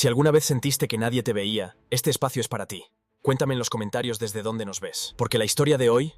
Si alguna vez sentiste que nadie te veía, este espacio es para ti. Cuéntame en los comentarios desde dónde nos ves, porque la historia de hoy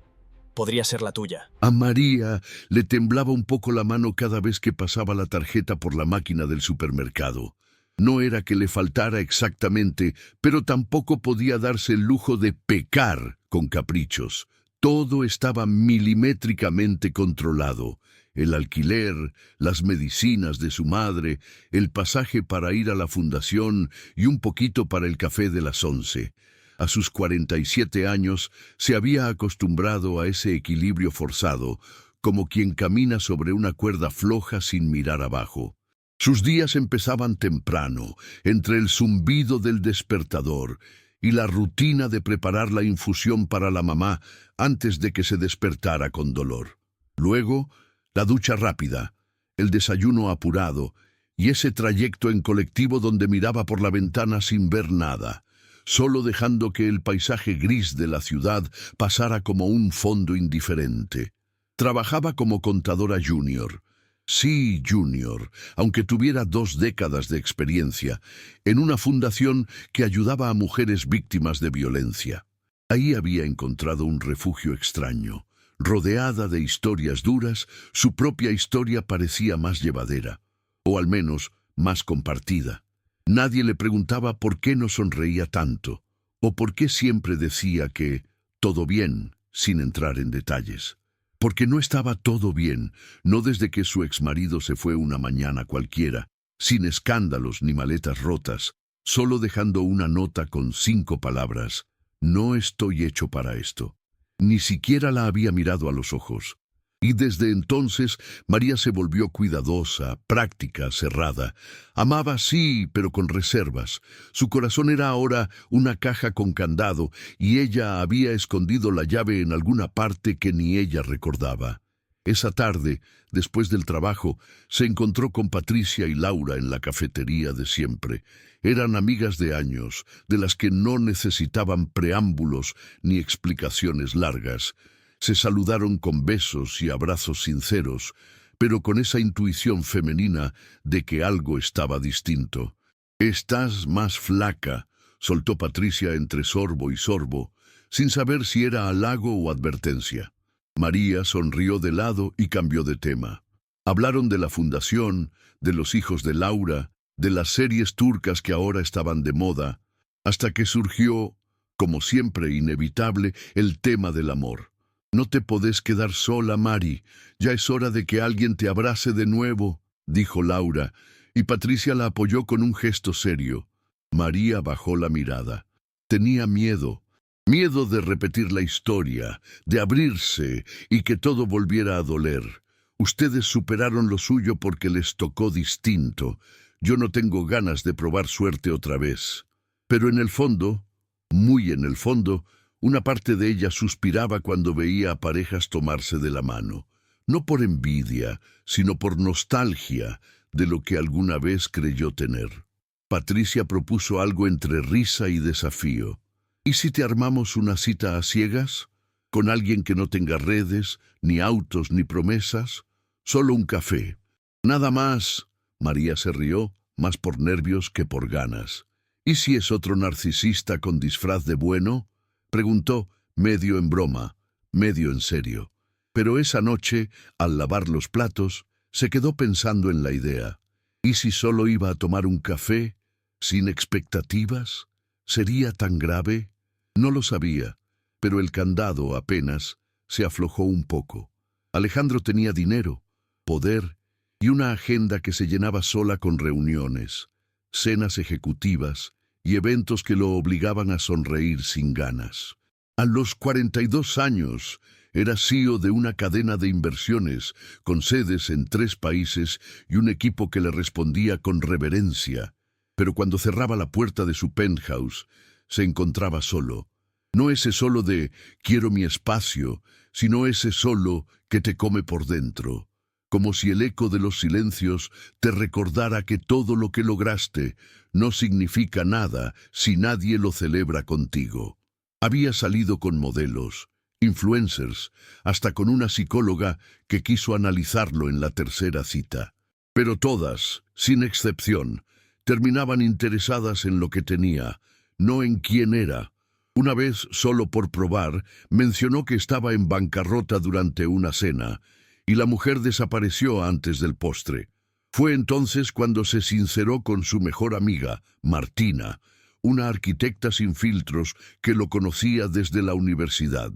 podría ser la tuya. A María le temblaba un poco la mano cada vez que pasaba la tarjeta por la máquina del supermercado. No era que le faltara exactamente, pero tampoco podía darse el lujo de pecar con caprichos. Todo estaba milimétricamente controlado. El alquiler, las medicinas de su madre, el pasaje para ir a la fundación y un poquito para el café de las 11. A sus 47 años se había acostumbrado a ese equilibrio forzado, como quien camina sobre una cuerda floja sin mirar abajo. Sus días empezaban temprano, entre el zumbido del despertador y la rutina de preparar la infusión para la mamá antes de que se despertara con dolor. Luego, la ducha rápida, el desayuno apurado y ese trayecto en colectivo donde miraba por la ventana sin ver nada, solo dejando que el paisaje gris de la ciudad pasara como un fondo indiferente. Trabajaba como contadora junior. Sí, junior, aunque tuviera 2 décadas de experiencia, en una fundación que ayudaba a mujeres víctimas de violencia. Ahí había encontrado un refugio extraño. Rodeada de historias duras, su propia historia parecía más llevadera, o al menos más compartida. Nadie le preguntaba por qué no sonreía tanto, o por qué siempre decía que todo bien, sin entrar en detalles. Porque no estaba todo bien, no desde que su exmarido se fue una mañana cualquiera, sin escándalos ni maletas rotas, solo dejando una nota con 5 palabras: no estoy hecho para esto. Ni siquiera la había mirado a los ojos. Y desde entonces María se volvió cuidadosa, práctica, cerrada. Amaba sí, pero con reservas. Su corazón era ahora una caja con candado y ella había escondido la llave en alguna parte que ni ella recordaba. Esa tarde, después del trabajo, se encontró con Patricia y Laura en la cafetería de siempre. Eran amigas de años, de las que no necesitaban preámbulos ni explicaciones largas. Se saludaron con besos y abrazos sinceros, pero con esa intuición femenina de que algo estaba distinto. «Estás más flaca», soltó Patricia entre sorbo y sorbo, sin saber si era halago o advertencia. María sonrió de lado y cambió de tema. Hablaron de la fundación, de los hijos de Laura, de las series turcas que ahora estaban de moda, hasta que surgió, como siempre inevitable, el tema del amor. «No te podés quedar sola, Mari. Ya es hora de que alguien te abrace de nuevo», dijo Laura, y Patricia la apoyó con un gesto serio. María bajó la mirada. Tenía miedo. Miedo de repetir la historia, de abrirse y que todo volviera a doler. «Ustedes superaron lo suyo porque les tocó distinto. Yo no tengo ganas de probar suerte otra vez». Pero en el fondo, muy en el fondo, una parte de ella suspiraba cuando veía a parejas tomarse de la mano, no por envidia, sino por nostalgia de lo que alguna vez creyó tener. Patricia propuso algo entre risa y desafío. «¿Y si te armamos una cita a ciegas? Con alguien que no tenga redes, ni autos, ni promesas. Solo un café. Nada más». María se rió, más por nervios que por ganas. «¿Y si es otro narcisista con disfraz de bueno?», preguntó, medio en broma, medio en serio. Pero esa noche, al lavar los platos, se quedó pensando en la idea. ¿Y si solo iba a tomar un café, sin expectativas? ¿Sería tan grave? No lo sabía, pero el candado apenas se aflojó un poco. Alejandro tenía dinero, poder y una agenda que se llenaba sola con reuniones, cenas ejecutivas y eventos que lo obligaban a sonreír sin ganas. A los 42 años era CEO de una cadena de inversiones con sedes en 3 países y un equipo que le respondía con reverencia. Pero cuando cerraba la puerta de su penthouse, se encontraba solo. No ese solo de «quiero mi espacio», sino ese solo que te come por dentro. Como si el eco de los silencios te recordara que todo lo que lograste no significa nada si nadie lo celebra contigo. Había salido con modelos, influencers, hasta con una psicóloga que quiso analizarlo en la tercera cita. Pero todas, sin excepción, terminaban interesadas en lo que tenía, no en quién era. Una vez, solo por probar, mencionó que estaba en bancarrota durante una cena, y la mujer desapareció antes del postre. Fue entonces cuando se sinceró con su mejor amiga, Martina, una arquitecta sin filtros que lo conocía desde la universidad.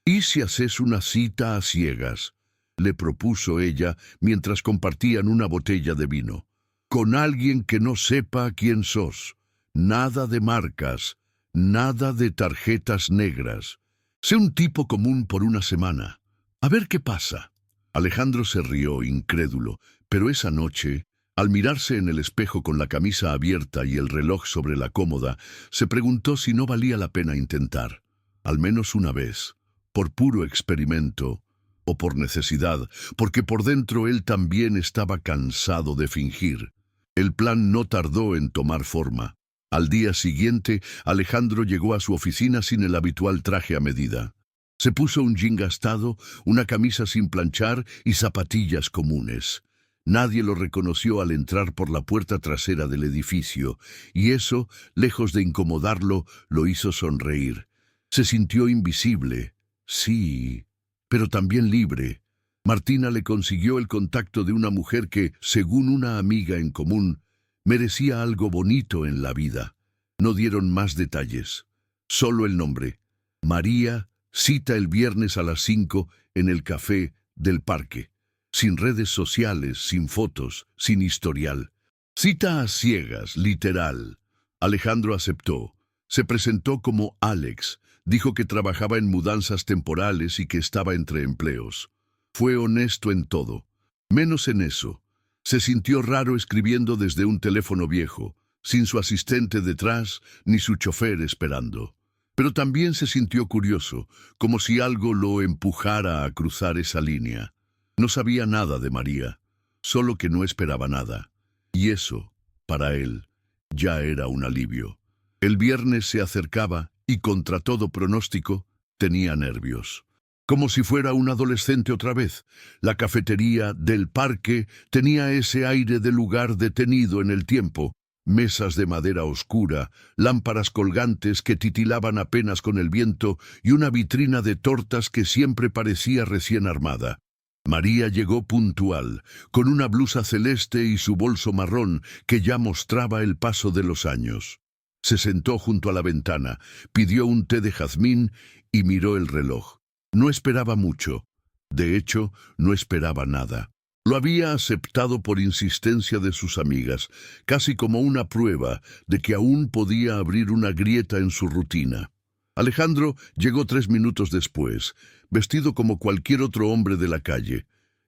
«¿Y si haces una cita a ciegas?», le propuso ella mientras compartían una botella de vino. «Con alguien que no sepa quién sos. Nada de marcas, nada de tarjetas negras. Sé un tipo común por una semana. A ver qué pasa». Alejandro se rió, incrédulo, pero esa noche, al mirarse en el espejo con la camisa abierta y el reloj sobre la cómoda, se preguntó si no valía la pena intentar, al menos una vez, por puro experimento o por necesidad, porque por dentro él también estaba cansado de fingir. El plan no tardó en tomar forma. Al día siguiente, Alejandro llegó a su oficina sin el habitual traje a medida. Se puso un jean gastado, una camisa sin planchar y zapatillas comunes. Nadie lo reconoció al entrar por la puerta trasera del edificio, y eso, lejos de incomodarlo, lo hizo sonreír. Se sintió invisible, sí, pero también libre. Martina le consiguió el contacto de una mujer que, según una amiga en común, merecía algo bonito en la vida. No dieron más detalles, solo el nombre. María, cita el viernes a las 5 en el café del parque. Sin redes sociales, sin fotos, sin historial. Cita a ciegas, literal. Alejandro aceptó. Se presentó como Alex. Dijo que trabajaba en mudanzas temporales y que estaba entre empleos. Fue honesto en todo, menos en eso. Se sintió raro escribiendo desde un teléfono viejo, sin su asistente detrás ni su chofer esperando. Pero también se sintió curioso, como si algo lo empujara a cruzar esa línea. No sabía nada de María, solo que no esperaba nada. Y eso, para él, ya era un alivio. El viernes se acercaba y, contra todo pronóstico, tenía nervios. Como si fuera un adolescente otra vez. La cafetería del parque tenía ese aire de lugar detenido en el tiempo. Mesas de madera oscura, lámparas colgantes que titilaban apenas con el viento y una vitrina de tortas que siempre parecía recién armada. María llegó puntual, con una blusa celeste y su bolso marrón que ya mostraba el paso de los años. Se sentó junto a la ventana, pidió un té de jazmín y miró el reloj. No esperaba mucho. De hecho, no esperaba nada. Lo había aceptado por insistencia de sus amigas, casi como una prueba de que aún podía abrir una grieta en su rutina. Alejandro llegó 3 minutos después, vestido como cualquier otro hombre de la calle.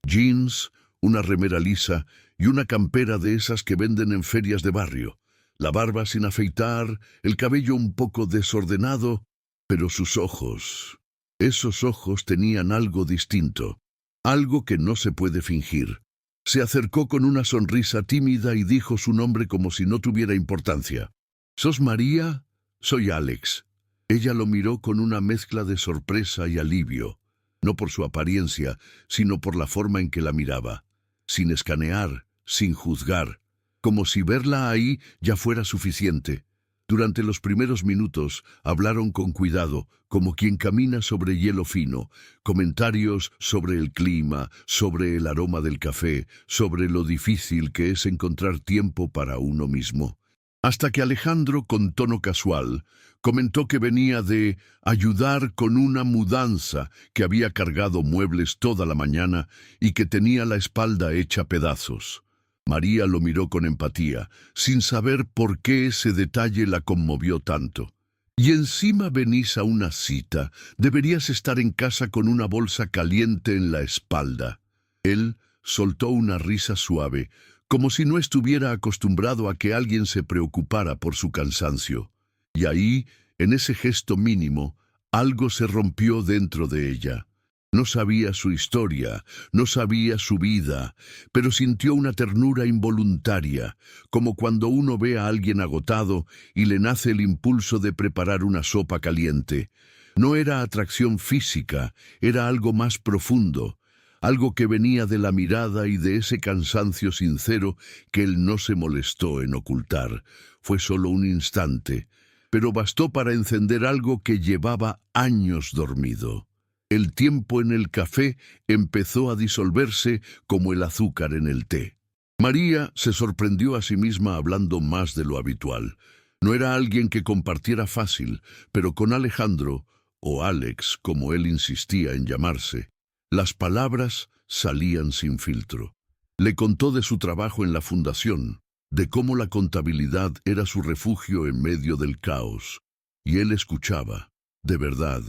Jeans, una remera lisa y una campera de esas que venden en ferias de barrio. La barba sin afeitar, el cabello un poco desordenado, pero sus ojos, esos ojos tenían algo distinto. Algo que no se puede fingir. Se acercó con una sonrisa tímida y dijo su nombre como si no tuviera importancia. ¿Sos María? Soy Alex. Ella lo miró con una mezcla de sorpresa y alivio, no por su apariencia, sino por la forma en que la miraba, sin escanear, sin juzgar, como si verla ahí ya fuera suficiente. Durante los primeros minutos hablaron con cuidado, como quien camina sobre hielo fino, comentarios sobre el clima, sobre el aroma del café, sobre lo difícil que es encontrar tiempo para uno mismo. Hasta que Alejandro, con tono casual, comentó que venía de ayudar con una mudanza, que había cargado muebles toda la mañana y que tenía la espalda hecha pedazos. María lo miró con empatía, sin saber por qué ese detalle la conmovió tanto. Y encima venís a una cita, deberías estar en casa con una bolsa caliente en la espalda. Él soltó una risa suave, como si no estuviera acostumbrado a que alguien se preocupara por su cansancio. Y ahí, en ese gesto mínimo, algo se rompió dentro de ella. No sabía su historia, no sabía su vida, pero sintió una ternura involuntaria, como cuando uno ve a alguien agotado y le nace el impulso de preparar una sopa caliente. No era atracción física, era algo más profundo. algo que venía de la mirada y de ese cansancio sincero que él no se molestó en ocultar. Fue solo un instante, pero bastó para encender algo que llevaba años dormido. El tiempo en el café empezó a disolverse como el azúcar en el té. María se sorprendió a sí misma hablando más de lo habitual. No era alguien que compartiera fácil, pero con Alejandro, o Alex, como él insistía en llamarse, las palabras salían sin filtro. Le contó de su trabajo en la fundación, de cómo la contabilidad era su refugio en medio del caos. Y él escuchaba, de verdad,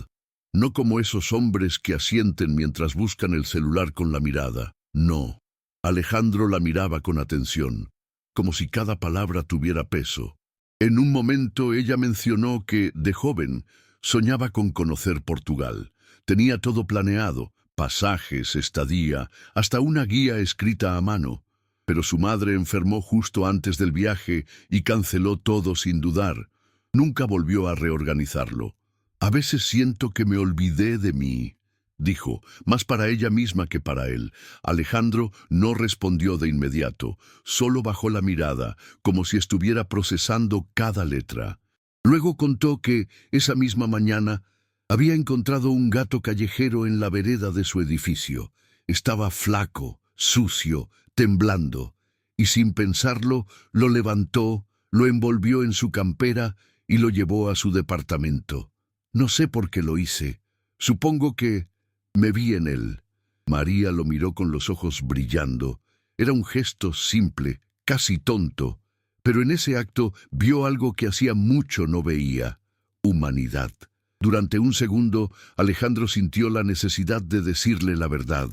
no como esos hombres que asienten mientras buscan el celular con la mirada. No. Alejandro la miraba con atención, como si cada palabra tuviera peso. En un momento ella mencionó que, de joven, soñaba con conocer Portugal. Tenía todo planeado, pasajes, estadía, hasta una guía escrita a mano. Pero su madre enfermó justo antes del viaje y canceló todo sin dudar. Nunca volvió a reorganizarlo. «A veces siento que me olvidé de mí», dijo, más para ella misma que para él. Alejandro no respondió de inmediato, solo bajó la mirada, como si estuviera procesando cada letra. Luego contó que, esa misma mañana, había encontrado un gato callejero en la vereda de su edificio. Estaba flaco, sucio, temblando, y sin pensarlo, lo levantó, lo envolvió en su campera y lo llevó a su departamento. «No sé por qué lo hice. Supongo que me vi en él». María lo miró con los ojos brillando. Era un gesto simple, casi tonto, pero en ese acto vio algo que hacía mucho no veía: humanidad. Durante un segundo, Alejandro sintió la necesidad de decirle la verdad,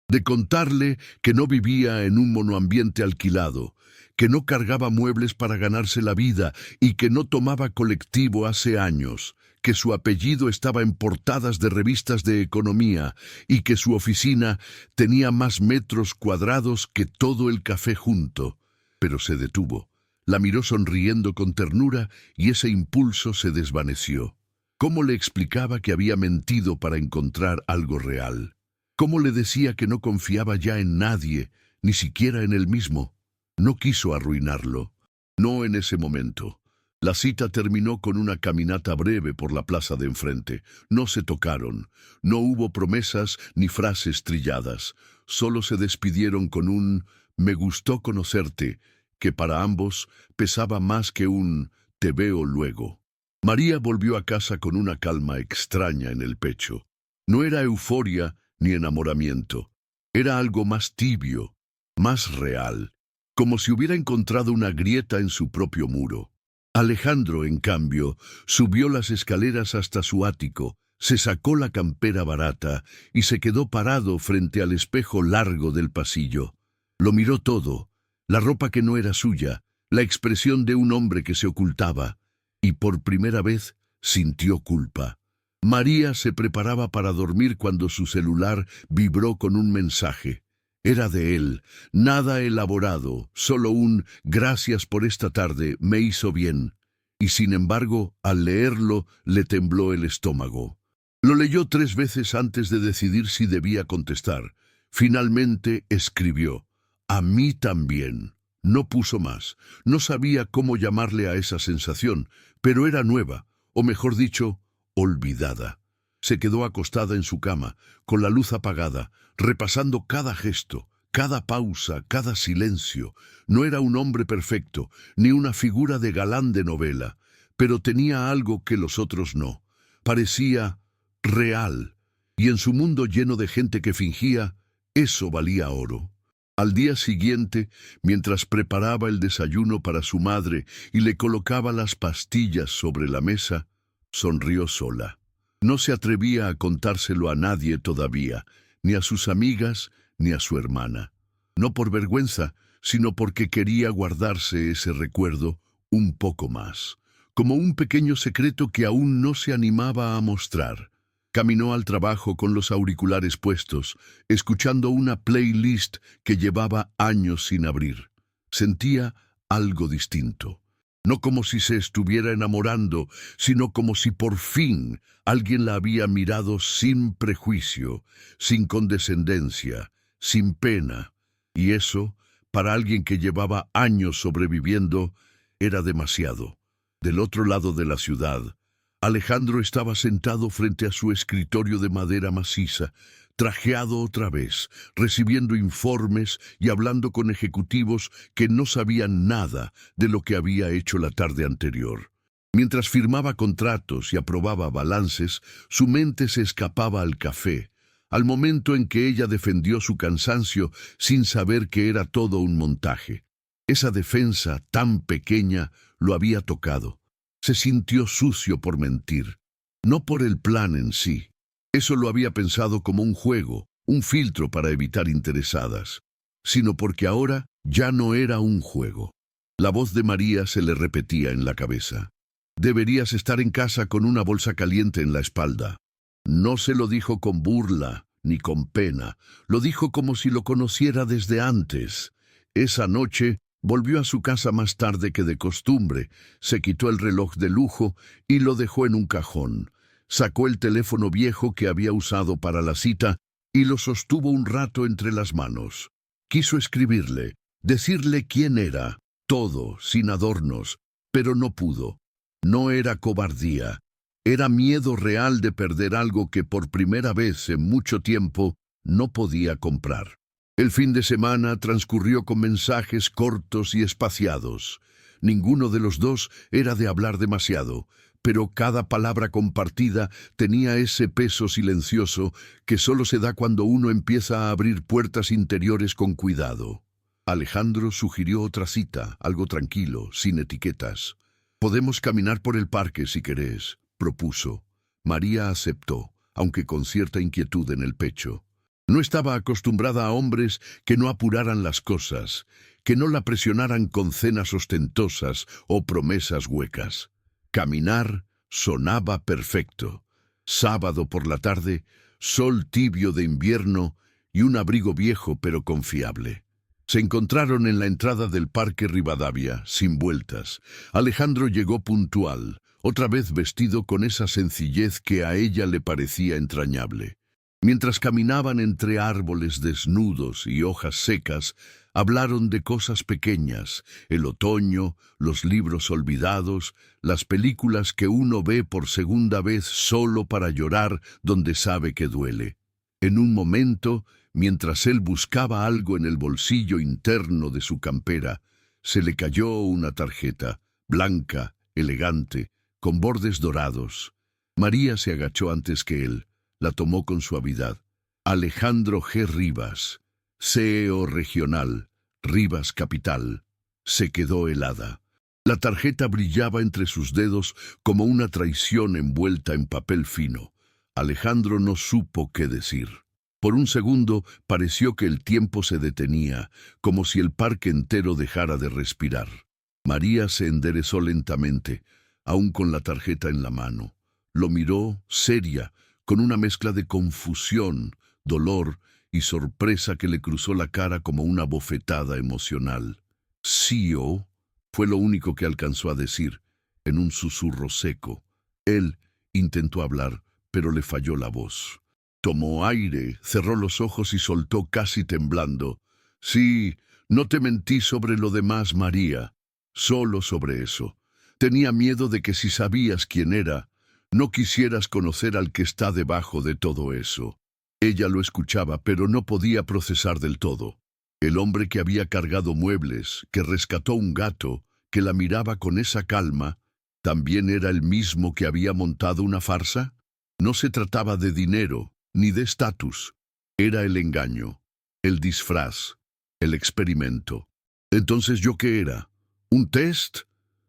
de contarle que no vivía en un monoambiente alquilado, que no cargaba muebles para ganarse la vida y que no tomaba colectivo hace años, que su apellido estaba en portadas de revistas de economía y que su oficina tenía más metros cuadrados que todo el café junto. Pero se detuvo. La miró sonriendo con ternura y ese impulso se desvaneció. ¿Cómo le explicaba que había mentido para encontrar algo real? ¿Cómo le decía que no confiaba ya en nadie, ni siquiera en él mismo? No quiso arruinarlo. No en ese momento. La cita terminó con una caminata breve por la plaza de enfrente. No se tocaron. No hubo promesas ni frases trilladas. Solo se despidieron con un «me gustó conocerte», que para ambos pesaba más que un «te veo luego». María volvió a casa con una calma extraña en el pecho. No era euforia ni enamoramiento. Era algo más tibio, más real, como si hubiera encontrado una grieta en su propio muro. Alejandro, en cambio, subió las escaleras hasta su ático, se sacó la campera barata y se quedó parado frente al espejo largo del pasillo. Lo miró todo, la ropa que no era suya, la expresión de un hombre que se ocultaba, y por primera vez sintió culpa. María se preparaba para dormir cuando su celular vibró con un mensaje. Era de él, nada elaborado, solo un «gracias por esta tarde, me hizo bien». Y sin embargo, al leerlo, le tembló el estómago. Lo leyó 3 veces antes de decidir si debía contestar. Finalmente escribió: «A mí también». No puso más. No sabía cómo llamarle a esa sensación, pero era nueva, o mejor dicho, olvidada. Se quedó acostada en su cama, con la luz apagada, repasando cada gesto, cada pausa, cada silencio. No era un hombre perfecto, ni una figura de galán de novela, pero tenía algo que los otros no. Parecía real, y en su mundo lleno de gente que fingía, eso valía oro. Al día siguiente, mientras preparaba el desayuno para su madre y le colocaba las pastillas sobre la mesa, sonrió sola. No se atrevía a contárselo a nadie todavía, ni a sus amigas, ni a su hermana. No por vergüenza, sino porque quería guardarse ese recuerdo un poco más, como un pequeño secreto que aún no se animaba a mostrar. Caminó al trabajo con los auriculares puestos, escuchando una playlist que llevaba años sin abrir. Sentía algo distinto. No como si se estuviera enamorando, sino como si por fin alguien la había mirado sin prejuicio, sin condescendencia, sin pena. Y eso, para alguien que llevaba años sobreviviendo, era demasiado. Del otro lado de la ciudad, Alejandro estaba sentado frente a su escritorio de madera maciza, trajeado otra vez, recibiendo informes y hablando con ejecutivos que no sabían nada de lo que había hecho la tarde anterior. Mientras firmaba contratos y aprobaba balances, su mente se escapaba al café, al momento en que ella defendió su cansancio sin saber que era todo un montaje. Esa defensa tan pequeña lo había tocado. Se sintió sucio por mentir, no por el plan en sí. Eso lo había pensado como un juego, un filtro para evitar interesadas, sino porque ahora ya no era un juego. La voz de María se le repetía en la cabeza. Deberías estar en casa con una bolsa caliente en la espalda. No se lo dijo con burla ni con pena, lo dijo como si lo conociera desde antes. Esa noche volvió a su casa más tarde que de costumbre, se quitó el reloj de lujo y lo dejó en un cajón. Sacó el teléfono viejo que había usado para la cita y lo sostuvo un rato entre las manos. Quiso escribirle, decirle quién era, todo, sin adornos, pero no pudo. No era cobardía, era miedo real de perder algo que por primera vez en mucho tiempo no podía comprar. El fin de semana transcurrió con mensajes cortos y espaciados. Ninguno de los dos era de hablar demasiado, pero cada palabra compartida tenía ese peso silencioso que solo se da cuando uno empieza a abrir puertas interiores con cuidado. Alejandro sugirió otra cita, algo tranquilo, sin etiquetas. «Podemos caminar por el parque si querés», propuso. María aceptó, aunque con cierta inquietud en el pecho. No estaba acostumbrada a hombres que no apuraran las cosas, que no la presionaran con cenas ostentosas o promesas huecas. Caminar sonaba perfecto. Sábado por la tarde, sol tibio de invierno y un abrigo viejo pero confiable. Se encontraron en la entrada del Parque Rivadavia, sin vueltas. Alejandro llegó puntual, otra vez vestido con esa sencillez que a ella le parecía entrañable. Mientras caminaban entre árboles desnudos y hojas secas, hablaron de cosas pequeñas, el otoño, los libros olvidados, las películas que uno ve por segunda vez solo para llorar donde sabe que duele. En un momento, mientras él buscaba algo en el bolsillo interno de su campera, se le cayó una tarjeta, blanca, elegante, con bordes dorados. María se agachó antes que él. La tomó con suavidad. Alejandro G. Rivas, CEO regional, Rivas Capital. Se quedó helada. La tarjeta brillaba entre sus dedos como una traición envuelta en papel fino. Alejandro no supo qué decir. Por un segundo pareció que el tiempo se detenía, como si el parque entero dejara de respirar. María se enderezó lentamente, aún con la tarjeta en la mano. Lo miró, seria, con una mezcla de confusión, dolor y sorpresa que le cruzó la cara como una bofetada emocional. «CEO», fue lo único que alcanzó a decir, en un susurro seco. Él intentó hablar, pero le falló la voz. Tomó aire, cerró los ojos y soltó casi temblando. «Sí, no te mentí sobre lo demás, María. Solo sobre eso. Tenía miedo de que si sabías quién era, no quisieras conocer al que está debajo de todo eso». Ella lo escuchaba, pero no podía procesar del todo. El hombre que había cargado muebles, que rescató un gato, que la miraba con esa calma, ¿también era el mismo que había montado una farsa? No se trataba de dinero, ni de estatus. Era el engaño, el disfraz, el experimento. ¿Entonces yo qué era? ¿Un test?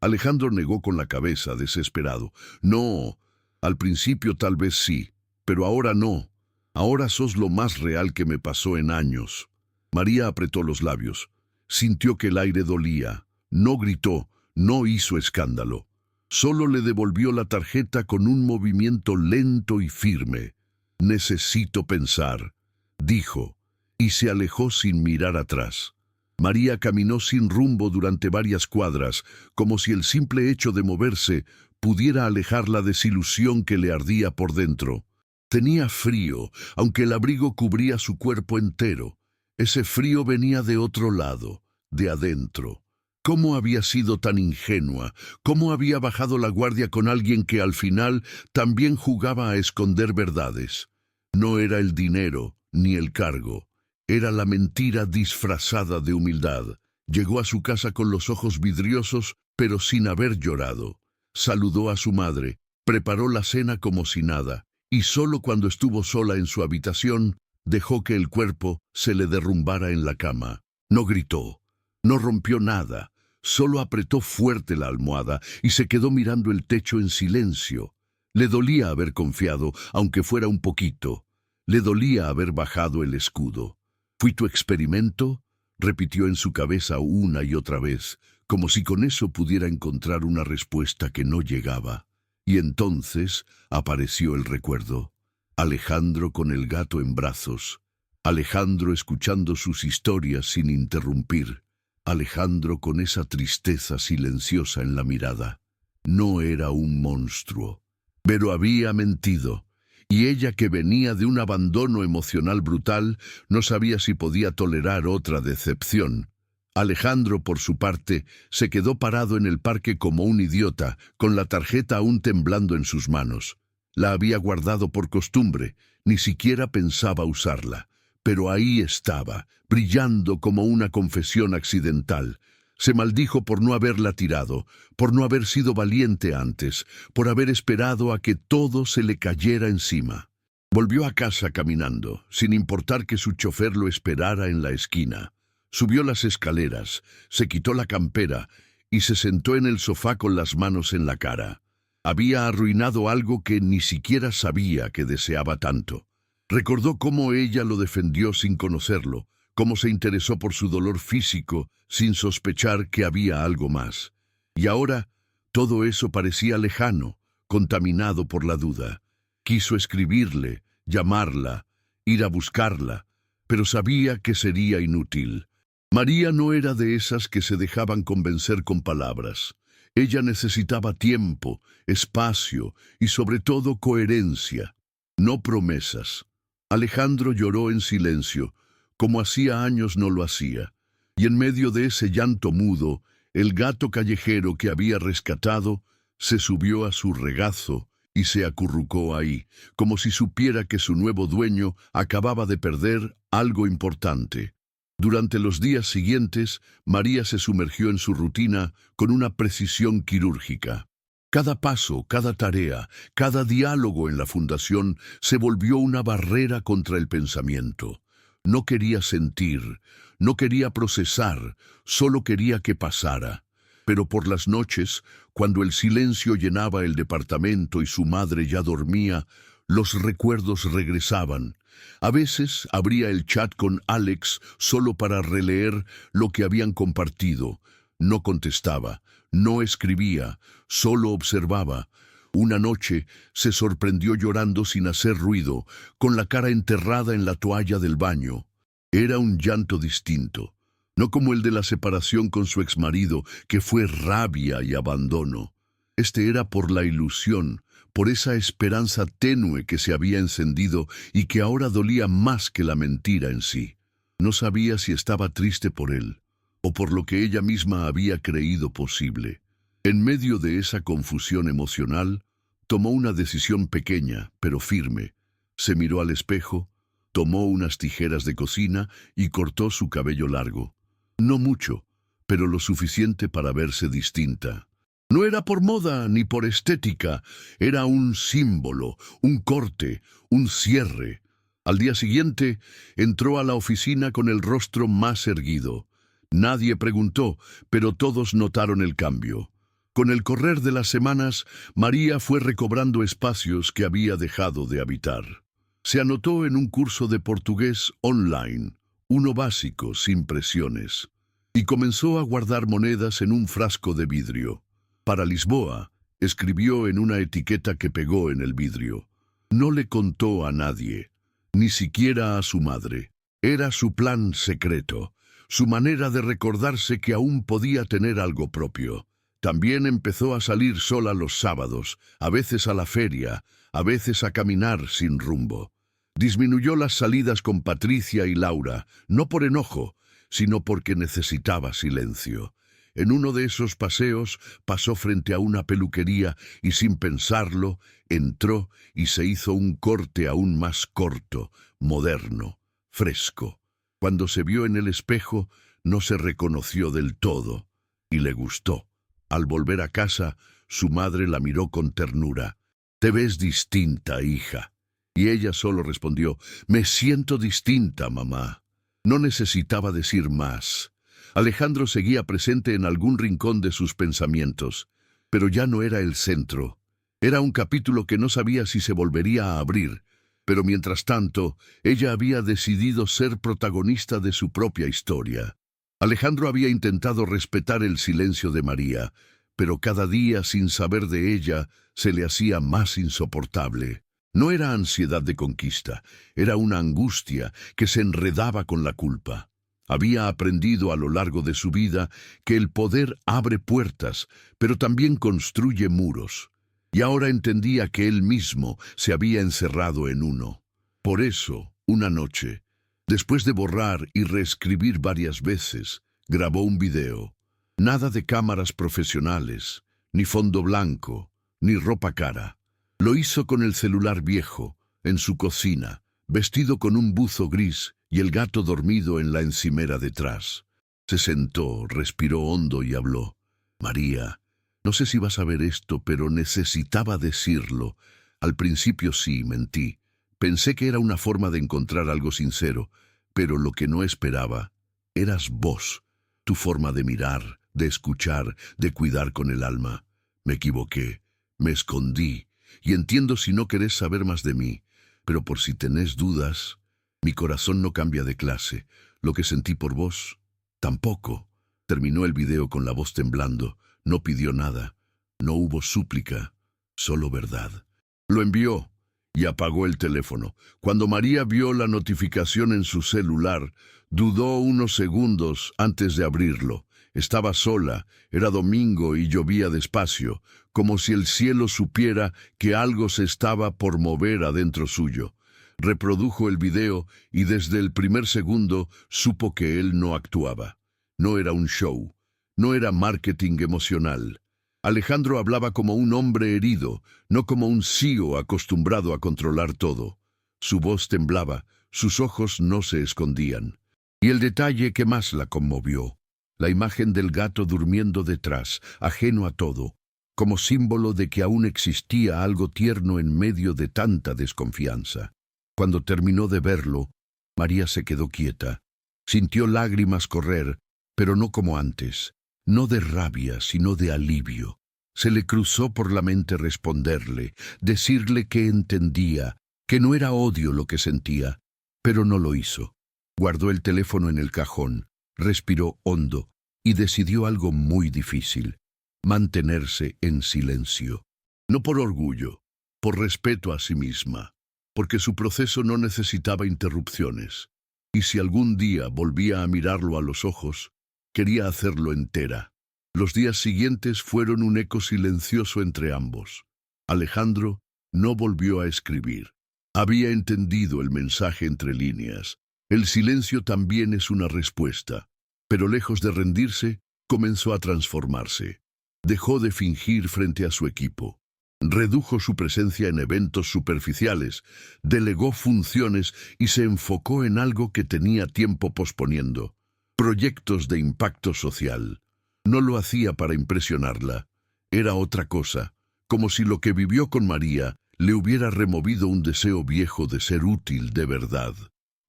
Alejandro negó con la cabeza, desesperado. «No, al principio tal vez sí, pero ahora no. Ahora sos lo más real que me pasó en años». María apretó los labios. Sintió que el aire dolía. No gritó, no hizo escándalo. Solo le devolvió la tarjeta con un movimiento lento y firme. «Necesito pensar», dijo, y se alejó sin mirar atrás. María caminó sin rumbo durante varias cuadras, como si el simple hecho de moverse pudiera alejar la desilusión que le ardía por dentro. Tenía frío, aunque el abrigo cubría su cuerpo entero. Ese frío venía de otro lado, de adentro. ¿Cómo había sido tan ingenua? ¿Cómo había bajado la guardia con alguien que al final también jugaba a esconder verdades? No era el dinero ni el cargo. Era la mentira disfrazada de humildad. Llegó a su casa con los ojos vidriosos, pero sin haber llorado. Saludó a su madre, preparó la cena como si nada, y solo cuando estuvo sola en su habitación, dejó que el cuerpo se le derrumbara en la cama. No gritó, no rompió nada, solo apretó fuerte la almohada y se quedó mirando el techo en silencio. Le dolía haber confiado, aunque fuera un poquito. Le dolía haber bajado el escudo. «¿Fui tu experimento?», repitió en su cabeza una y otra vez, como si con eso pudiera encontrar una respuesta que no llegaba. Y entonces apareció el recuerdo. Alejandro con el gato en brazos. Alejandro escuchando sus historias sin interrumpir. Alejandro con esa tristeza silenciosa en la mirada. No era un monstruo, pero había mentido. Y ella, que venía de un abandono emocional brutal, no sabía si podía tolerar otra decepción. Alejandro, por su parte, se quedó parado en el parque como un idiota, con la tarjeta aún temblando en sus manos. La había guardado por costumbre, ni siquiera pensaba usarla. Pero ahí estaba, brillando como una confesión accidental. Se maldijo por no haberla tirado, por no haber sido valiente antes, por haber esperado a que todo se le cayera encima. Volvió a casa caminando, sin importar que su chofer lo esperara en la esquina. Subió las escaleras, se quitó la campera y se sentó en el sofá con las manos en la cara. Había arruinado algo que ni siquiera sabía que deseaba tanto. Recordó cómo ella lo defendió sin conocerlo, cómo se interesó por su dolor físico sin sospechar que había algo más. Y ahora todo eso parecía lejano, contaminado por la duda. Quiso escribirle, llamarla, ir a buscarla, pero sabía que sería inútil. María no era de esas que se dejaban convencer con palabras. Ella necesitaba tiempo, espacio y sobre todo coherencia, no promesas. Alejandro lloró en silencio, como hacía años no lo hacía, y en medio de ese llanto mudo, el gato callejero que había rescatado se subió a su regazo y se acurrucó ahí, como si supiera que su nuevo dueño acababa de perder algo importante. Durante los días siguientes, María se sumergió en su rutina con una precisión quirúrgica. Cada paso, cada tarea, cada diálogo en la fundación se volvió una barrera contra el pensamiento. No quería sentir, no quería procesar, solo quería que pasara. Pero por las noches, cuando el silencio llenaba el departamento y su madre ya dormía, los recuerdos regresaban. A veces abría el chat con Alex solo para releer lo que habían compartido. No contestaba, no escribía, solo observaba. Una noche se sorprendió llorando sin hacer ruido, con la cara enterrada en la toalla del baño. Era un llanto distinto, no como el de la separación con su exmarido, que fue rabia y abandono. Este era por la ilusión, por esa esperanza tenue que se había encendido y que ahora dolía más que la mentira en sí. No sabía si estaba triste por él, o por lo que ella misma había creído posible. En medio de esa confusión emocional, tomó una decisión pequeña, pero firme. Se miró al espejo, tomó unas tijeras de cocina y cortó su cabello largo. No mucho, pero lo suficiente para verse distinta. No era por moda ni por estética, era un símbolo, un corte, un cierre. Al día siguiente, entró a la oficina con el rostro más erguido. Nadie preguntó, pero todos notaron el cambio. Con el correr de las semanas, María fue recobrando espacios que había dejado de habitar. Se anotó en un curso de portugués online, uno básico, sin presiones, y comenzó a guardar monedas en un frasco de vidrio. Para Lisboa, escribió en una etiqueta que pegó en el vidrio. No le contó a nadie, ni siquiera a su madre. Era su plan secreto, su manera de recordarse que aún podía tener algo propio. También empezó a salir sola los sábados, a veces a la feria, a veces a caminar sin rumbo. Disminuyó las salidas con Patricia y Laura, no por enojo, sino porque necesitaba silencio. En uno de esos paseos pasó frente a una peluquería y sin pensarlo entró y se hizo un corte aún más corto, moderno, fresco. Cuando se vio en el espejo no se reconoció del todo y le gustó. Al volver a casa, su madre la miró con ternura. «Te ves distinta, hija». Y ella solo respondió: «Me siento distinta, mamá». No necesitaba decir más. Alejandro seguía presente en algún rincón de sus pensamientos, pero ya no era el centro. Era un capítulo que no sabía si se volvería a abrir, pero mientras tanto, ella había decidido ser protagonista de su propia historia. Alejandro había intentado respetar el silencio de María, pero cada día, sin saber de ella, se le hacía más insoportable. No era ansiedad de conquista, era una angustia que se enredaba con la culpa. Había aprendido a lo largo de su vida que el poder abre puertas, pero también construye muros. Y ahora entendía que él mismo se había encerrado en uno. Por eso, una noche, después de borrar y reescribir varias veces, grabó un video. Nada de cámaras profesionales, ni fondo blanco, ni ropa cara. Lo hizo con el celular viejo, en su cocina, vestido con un buzo gris y el gato dormido en la encimera detrás. Se sentó, respiró hondo y habló. «María, no sé si vas a ver esto, pero necesitaba decirlo. Al principio sí, mentí. Pensé que era una forma de encontrar algo sincero, pero lo que no esperaba eras vos, tu forma de mirar, de escuchar, de cuidar con el alma. Me equivoqué, me escondí, y entiendo si no querés saber más de mí, pero por si tenés dudas, mi corazón no cambia de clase. Lo que sentí por vos, tampoco». Terminó el video con la voz temblando. No pidió nada, no hubo súplica, solo verdad. Lo envió y apagó el teléfono. Cuando María vio la notificación en su celular, dudó unos segundos antes de abrirlo. Estaba sola, era domingo y llovía despacio, como si el cielo supiera que algo se estaba por mover adentro suyo. Reprodujo el video y desde el primer segundo supo que él no actuaba. No era un show, no era marketing emocional. Alejandro hablaba como un hombre herido, no como un CEO acostumbrado a controlar todo. Su voz temblaba, sus ojos no se escondían. Y el detalle que más la conmovió, la imagen del gato durmiendo detrás, ajeno a todo, como símbolo de que aún existía algo tierno en medio de tanta desconfianza. Cuando terminó de verlo, María se quedó quieta. Sintió lágrimas correr, pero no como antes, no de rabia, sino de alivio. Se le cruzó por la mente responderle, decirle que entendía, que no era odio lo que sentía, pero no lo hizo. Guardó el teléfono en el cajón, respiró hondo y decidió algo muy difícil: mantenerse en silencio. No por orgullo, por respeto a sí misma, porque su proceso no necesitaba interrupciones. Y si algún día volvía a mirarlo a los ojos, quería hacerlo entera. Los días siguientes fueron un eco silencioso entre ambos. Alejandro no volvió a escribir. Había entendido el mensaje entre líneas. El silencio también es una respuesta, pero lejos de rendirse, comenzó a transformarse. Dejó de fingir frente a su equipo. Redujo su presencia en eventos superficiales, delegó funciones y se enfocó en algo que tenía tiempo posponiendo: proyectos de impacto social. No lo hacía para impresionarla, era otra cosa, como si lo que vivió con María le hubiera removido un deseo viejo de ser útil de verdad.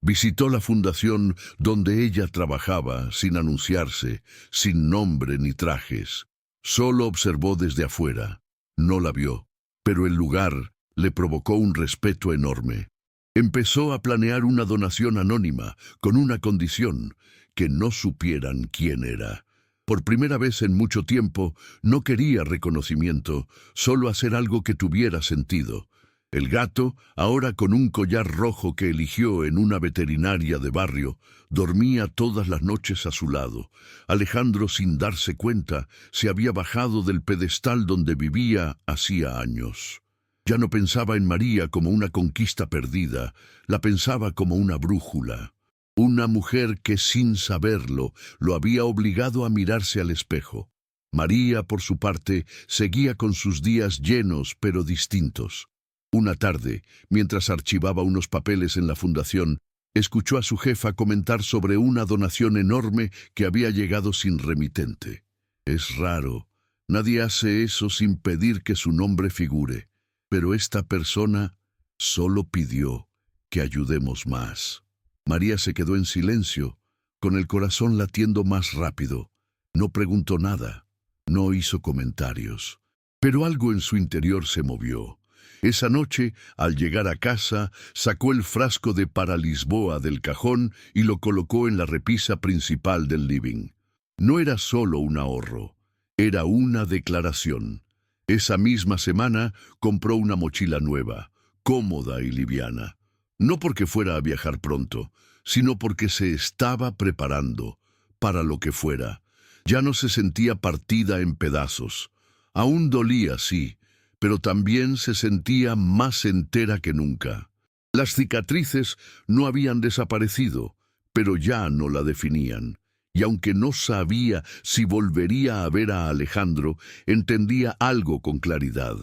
Visitó la fundación donde ella trabajaba, sin anunciarse, sin nombre ni trajes. Solo observó desde afuera. No la vio, pero el lugar le provocó un respeto enorme. Empezó a planear una donación anónima, con una condición: que no supieran quién era. Por primera vez en mucho tiempo, no quería reconocimiento, solo hacer algo que tuviera sentido. El gato, ahora con un collar rojo que eligió en una veterinaria de barrio, dormía todas las noches a su lado. Alejandro, sin darse cuenta, se había bajado del pedestal donde vivía hacía años. Ya no pensaba en María como una conquista perdida, la pensaba como una brújula. Una mujer que, sin saberlo, lo había obligado a mirarse al espejo. María, por su parte, seguía con sus días llenos pero distintos. Una tarde, mientras archivaba unos papeles en la fundación, escuchó a su jefa comentar sobre una donación enorme que había llegado sin remitente. Es raro, nadie hace eso sin pedir que su nombre figure, pero esta persona solo pidió que ayudemos más. María se quedó en silencio, con el corazón latiendo más rápido. No preguntó nada, no hizo comentarios, pero algo en su interior se movió. Esa noche, al llegar a casa, sacó el frasco de Paralisboa del cajón y lo colocó en la repisa principal del living. No era solo un ahorro, era una declaración. Esa misma semana compró una mochila nueva, cómoda y liviana. No porque fuera a viajar pronto, sino porque se estaba preparando para lo que fuera. Ya no se sentía partida en pedazos. Aún dolía, sí, pero también se sentía más entera que nunca. Las cicatrices no habían desaparecido, pero ya no la definían. Y aunque no sabía si volvería a ver a Alejandro, entendía algo con claridad.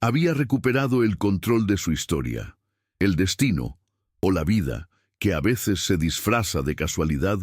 Había recuperado el control de su historia. El destino, o la vida, que a veces se disfraza de casualidad,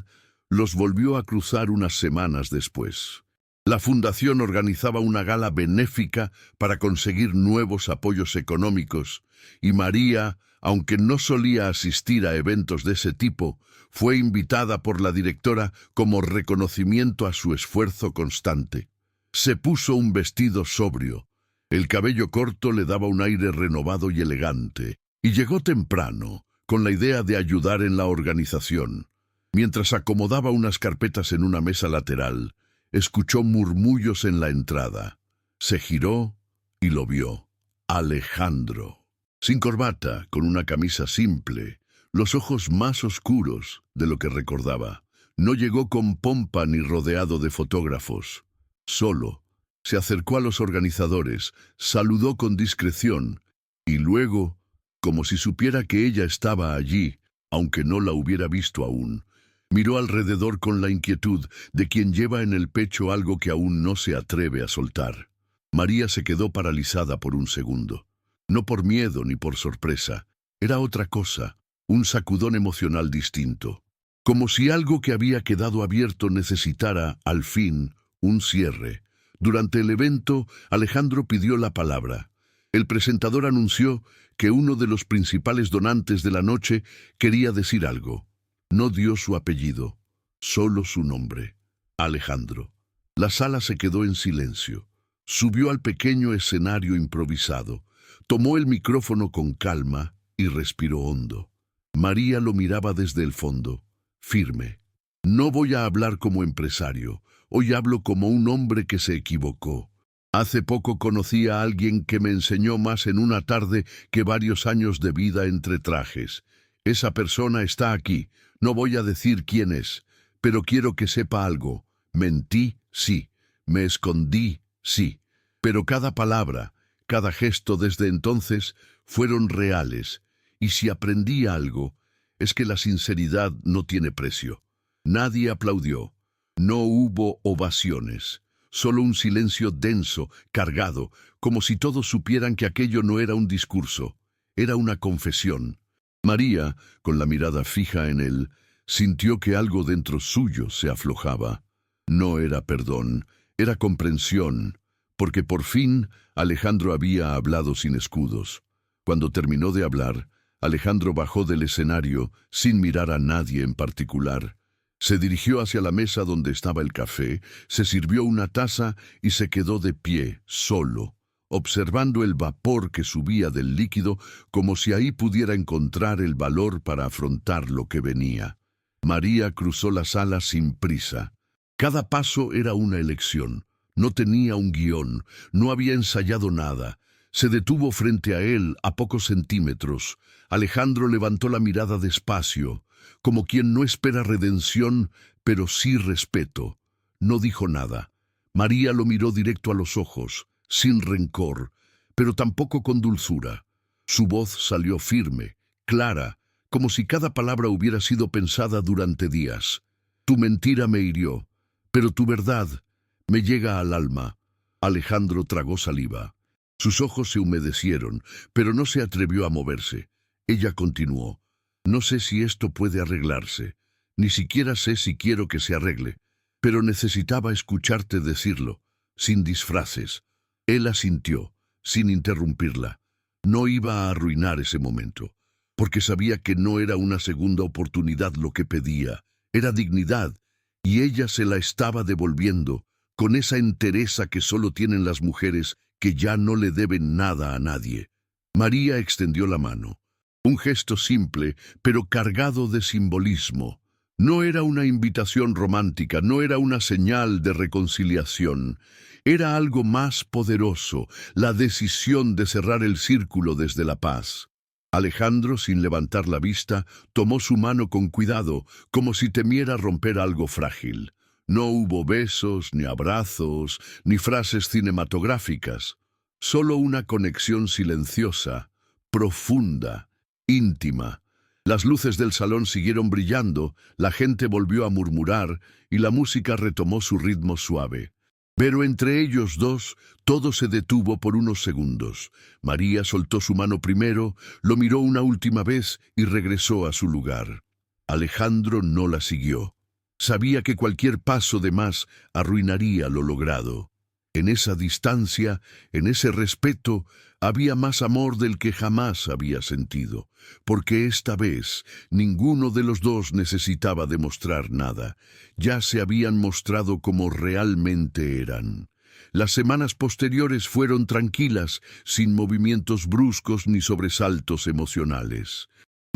los volvió a cruzar unas semanas después. La fundación organizaba una gala benéfica para conseguir nuevos apoyos económicos, y María, aunque no solía asistir a eventos de ese tipo, fue invitada por la directora como reconocimiento a su esfuerzo constante. Se puso un vestido sobrio, el cabello corto le daba un aire renovado y elegante, y llegó temprano, con la idea de ayudar en la organización. Mientras acomodaba unas carpetas en una mesa lateral, escuchó murmullos en la entrada. Se giró y lo vio. Alejandro. Sin corbata, con una camisa simple, los ojos más oscuros de lo que recordaba. No llegó con pompa ni rodeado de fotógrafos. Solo se acercó a los organizadores, saludó con discreción y luego, como si supiera que ella estaba allí, aunque no la hubiera visto aún, miró alrededor con la inquietud de quien lleva en el pecho algo que aún no se atreve a soltar. María se quedó paralizada por un segundo. No por miedo ni por sorpresa. Era otra cosa, un sacudón emocional distinto. Como si algo que había quedado abierto necesitara, al fin, un cierre. Durante el evento, Alejandro pidió la palabra. El presentador anunció que uno de los principales donantes de la noche quería decir algo. No dio su apellido, solo su nombre, Alejandro. La sala se quedó en silencio. Subió al pequeño escenario improvisado, tomó el micrófono con calma y respiró hondo. María lo miraba desde el fondo, firme. No voy a hablar como empresario, hoy hablo como un hombre que se equivocó. Hace poco conocí a alguien que me enseñó más en una tarde que varios años de vida entre trajes. Esa persona está aquí. No voy a decir quién es, pero quiero que sepa algo. Mentí, sí. Me escondí, sí. Pero cada palabra, cada gesto desde entonces fueron reales. Y si aprendí algo, es que la sinceridad no tiene precio. Nadie aplaudió. No hubo ovaciones. Solo un silencio denso, cargado, como si todos supieran que aquello no era un discurso. Era una confesión. María, con la mirada fija en él, sintió que algo dentro suyo se aflojaba. No era perdón, era comprensión, porque por fin Alejandro había hablado sin escudos. Cuando terminó de hablar, Alejandro bajó del escenario sin mirar a nadie en particular. Se dirigió hacia la mesa donde estaba el café, se sirvió una taza y se quedó de pie, solo, observando el vapor que subía del líquido como si ahí pudiera encontrar el valor para afrontar lo que venía. María cruzó la sala sin prisa. Cada paso era una elección. No tenía un guión, no había ensayado nada. Se detuvo frente a él a pocos centímetros. Alejandro levantó la mirada despacio, como quien no espera redención, pero sí respeto. No dijo nada. María lo miró directo a los ojos, sin rencor, pero tampoco con dulzura. Su voz salió firme, clara, como si cada palabra hubiera sido pensada durante días. Tu mentira me hirió, pero tu verdad me llega al alma. Alejandro tragó saliva. Sus ojos se humedecieron, pero no se atrevió a moverse. Ella continuó. No sé si esto puede arreglarse. Ni siquiera sé si quiero que se arregle. Pero necesitaba escucharte decirlo, sin disfraces. Él asintió, sin interrumpirla. No iba a arruinar ese momento, porque sabía que no era una segunda oportunidad lo que pedía. Era dignidad, y ella se la estaba devolviendo, con esa entereza que solo tienen las mujeres que ya no le deben nada a nadie. María extendió la mano. Un gesto simple, pero cargado de simbolismo. No era una invitación romántica, no era una señal de reconciliación. Era algo más poderoso, la decisión de cerrar el círculo desde la paz. Alejandro, sin levantar la vista, tomó su mano con cuidado, como si temiera romper algo frágil. No hubo besos, ni abrazos, ni frases cinematográficas. Solo una conexión silenciosa, profunda, íntima. Las luces del salón siguieron brillando, la gente volvió a murmurar y la música retomó su ritmo suave. Pero entre ellos dos, todo se detuvo por unos segundos. María soltó su mano primero, lo miró una última vez y regresó a su lugar. Alejandro no la siguió. Sabía que cualquier paso de más arruinaría lo logrado. En esa distancia, en ese respeto, había más amor del que jamás había sentido, porque esta vez ninguno de los dos necesitaba demostrar nada. Ya se habían mostrado como realmente eran. Las semanas posteriores fueron tranquilas, sin movimientos bruscos ni sobresaltos emocionales.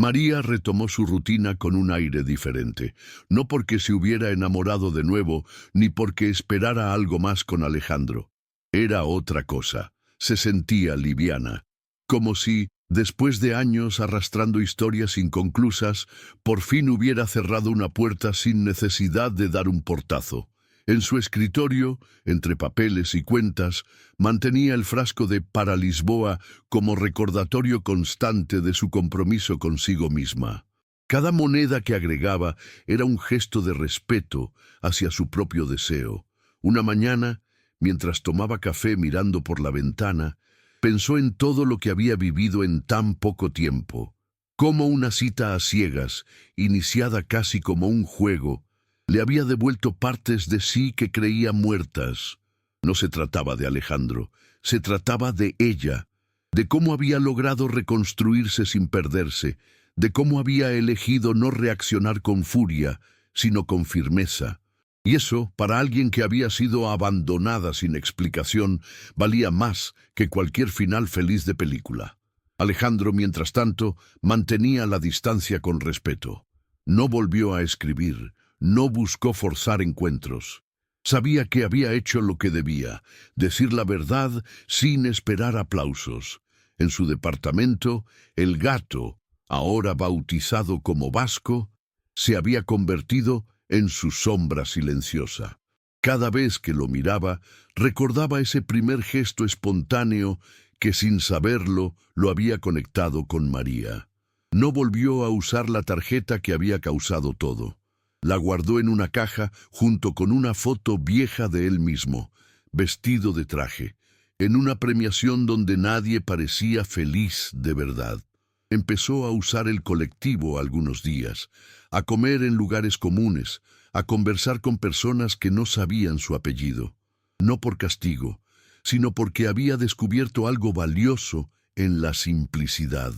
María retomó su rutina con un aire diferente, no porque se hubiera enamorado de nuevo, ni porque esperara algo más con Alejandro. Era otra cosa. Se sentía liviana, como si, después de años arrastrando historias inconclusas, por fin hubiera cerrado una puerta sin necesidad de dar un portazo. En su escritorio, entre papeles y cuentas, mantenía el frasco de Para Lisboa como recordatorio constante de su compromiso consigo misma. Cada moneda que agregaba era un gesto de respeto hacia su propio deseo. Una mañana, mientras tomaba café mirando por la ventana, pensó en todo lo que había vivido en tan poco tiempo. Cómo una cita a ciegas, iniciada casi como un juego, le había devuelto partes de sí que creía muertas. No se trataba de Alejandro, se trataba de ella, de cómo había logrado reconstruirse sin perderse, de cómo había elegido no reaccionar con furia, sino con firmeza. Y eso, para alguien que había sido abandonada sin explicación, valía más que cualquier final feliz de película. Alejandro, mientras tanto, mantenía la distancia con respeto. No volvió a escribir, no buscó forzar encuentros. Sabía que había hecho lo que debía, decir la verdad sin esperar aplausos. En su departamento, el gato, ahora bautizado como Vasco, se había convertido en su sombra silenciosa. Cada vez que lo miraba, recordaba ese primer gesto espontáneo que sin saberlo lo había conectado con María. No volvió a usar la tarjeta que había causado todo. La guardó en una caja junto con una foto vieja de él mismo, vestido de traje, en una premiación donde nadie parecía feliz de verdad. Empezó a usar el colectivo algunos días, a comer en lugares comunes, a conversar con personas que no sabían su apellido. No por castigo, sino porque había descubierto algo valioso en la simplicidad.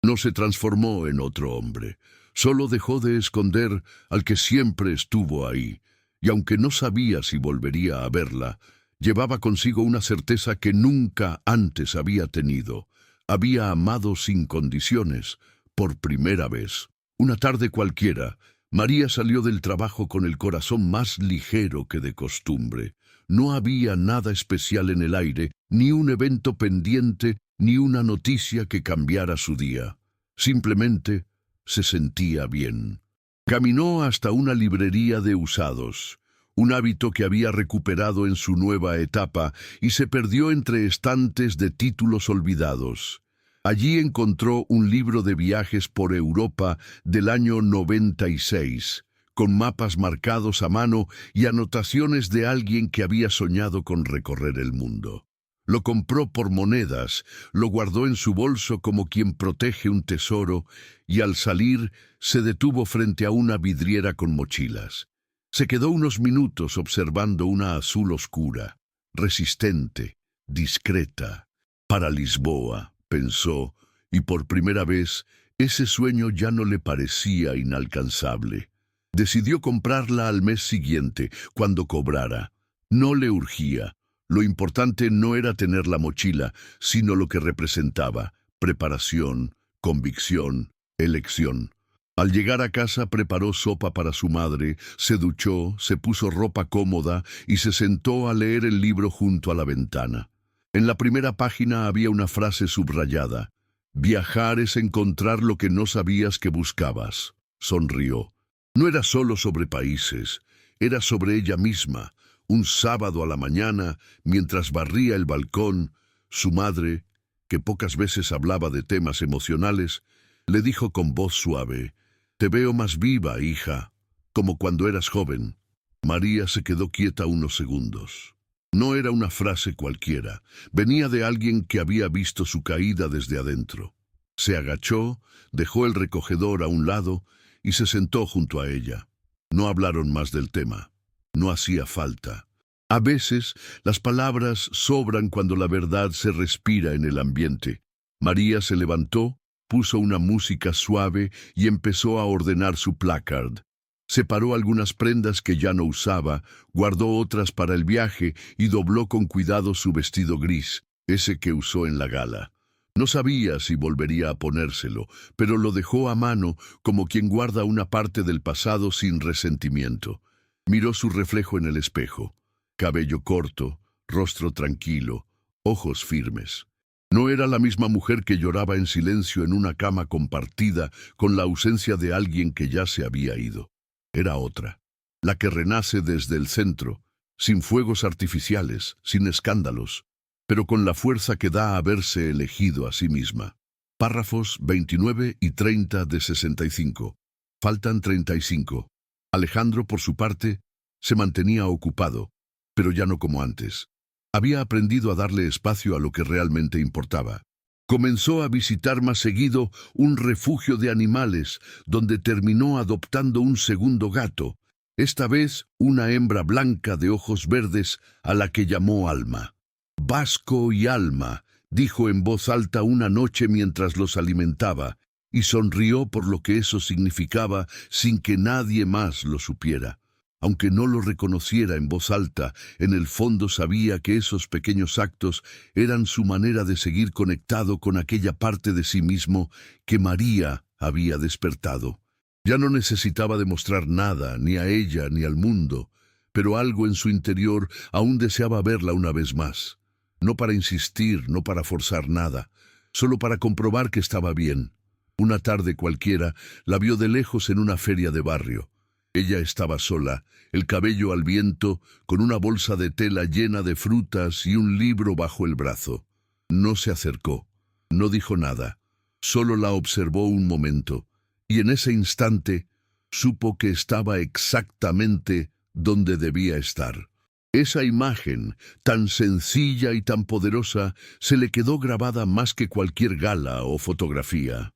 No se transformó en otro hombre. Solo dejó de esconder al que siempre estuvo ahí, y aunque no sabía si volvería a verla, llevaba consigo una certeza que nunca antes había tenido. Había amado sin condiciones, por primera vez. Una tarde cualquiera, María salió del trabajo con el corazón más ligero que de costumbre. No había nada especial en el aire, ni un evento pendiente, ni una noticia que cambiara su día. Simplemente se sentía bien. Caminó hasta una librería de usados, un hábito que había recuperado en su nueva etapa, y se perdió entre estantes de títulos olvidados. Allí encontró un libro de viajes por Europa del año 96, con mapas marcados a mano y anotaciones de alguien que había soñado con recorrer el mundo. Lo compró por monedas, lo guardó en su bolso como quien protege un tesoro, y al salir se detuvo frente a una vidriera con mochilas. Se quedó unos minutos observando una azul oscura, resistente, discreta. Para Lisboa, pensó, y por primera vez ese sueño ya no le parecía inalcanzable. Decidió comprarla al mes siguiente, cuando cobrara. No le urgía. Lo importante no era tener la mochila, sino lo que representaba: preparación, convicción, elección. Al llegar a casa preparó sopa para su madre, se duchó, se puso ropa cómoda y se sentó a leer el libro junto a la ventana. En la primera página había una frase subrayada: «Viajar es encontrar lo que no sabías que buscabas». Sonrió. No era solo sobre países, era sobre ella misma. Un sábado a la mañana, mientras barría el balcón, su madre, que pocas veces hablaba de temas emocionales, le dijo con voz suave: «Te veo más viva, hija, como cuando eras joven». María se quedó quieta unos segundos. No era una frase cualquiera, venía de alguien que había visto su caída desde adentro. Se agachó, dejó el recogedor a un lado y se sentó junto a ella. No hablaron más del tema. No hacía falta. A veces las palabras sobran cuando la verdad se respira en el ambiente. María se levantó, puso una música suave y empezó a ordenar su placard. Separó algunas prendas que ya no usaba, guardó otras para el viaje y dobló con cuidado su vestido gris, ese que usó en la gala. No sabía si volvería a ponérselo, pero lo dejó a mano como quien guarda una parte del pasado sin resentimiento. Miró su reflejo en el espejo. Cabello corto, rostro tranquilo, ojos firmes. No era la misma mujer que lloraba en silencio en una cama compartida con la ausencia de alguien que ya se había ido. Era otra, la que renace desde el centro, sin fuegos artificiales, sin escándalos, pero con la fuerza que da haberse elegido a sí misma. Párrafos 29 y 30 de 65. Faltan 35. Alejandro, por su parte, se mantenía ocupado, pero ya no como antes. Había aprendido a darle espacio a lo que realmente importaba. Comenzó a visitar más seguido un refugio de animales, donde terminó adoptando un segundo gato, esta vez una hembra blanca de ojos verdes a la que llamó Alma. «Vasco y Alma», dijo en voz alta una noche mientras los alimentaba, y sonrió por lo que eso significaba sin que nadie más lo supiera. Aunque no lo reconociera en voz alta, en el fondo sabía que esos pequeños actos eran su manera de seguir conectado con aquella parte de sí mismo que María había despertado. Ya no necesitaba demostrar nada, ni a ella ni al mundo, pero algo en su interior aún deseaba verla una vez más. No para insistir, no para forzar nada, solo para comprobar que estaba bien. Una tarde cualquiera la vio de lejos en una feria de barrio. Ella estaba sola, el cabello al viento, con una bolsa de tela llena de frutas y un libro bajo el brazo. No se acercó, no dijo nada, solo la observó un momento, y en ese instante supo que estaba exactamente donde debía estar. Esa imagen, tan sencilla y tan poderosa, se le quedó grabada más que cualquier gala o fotografía.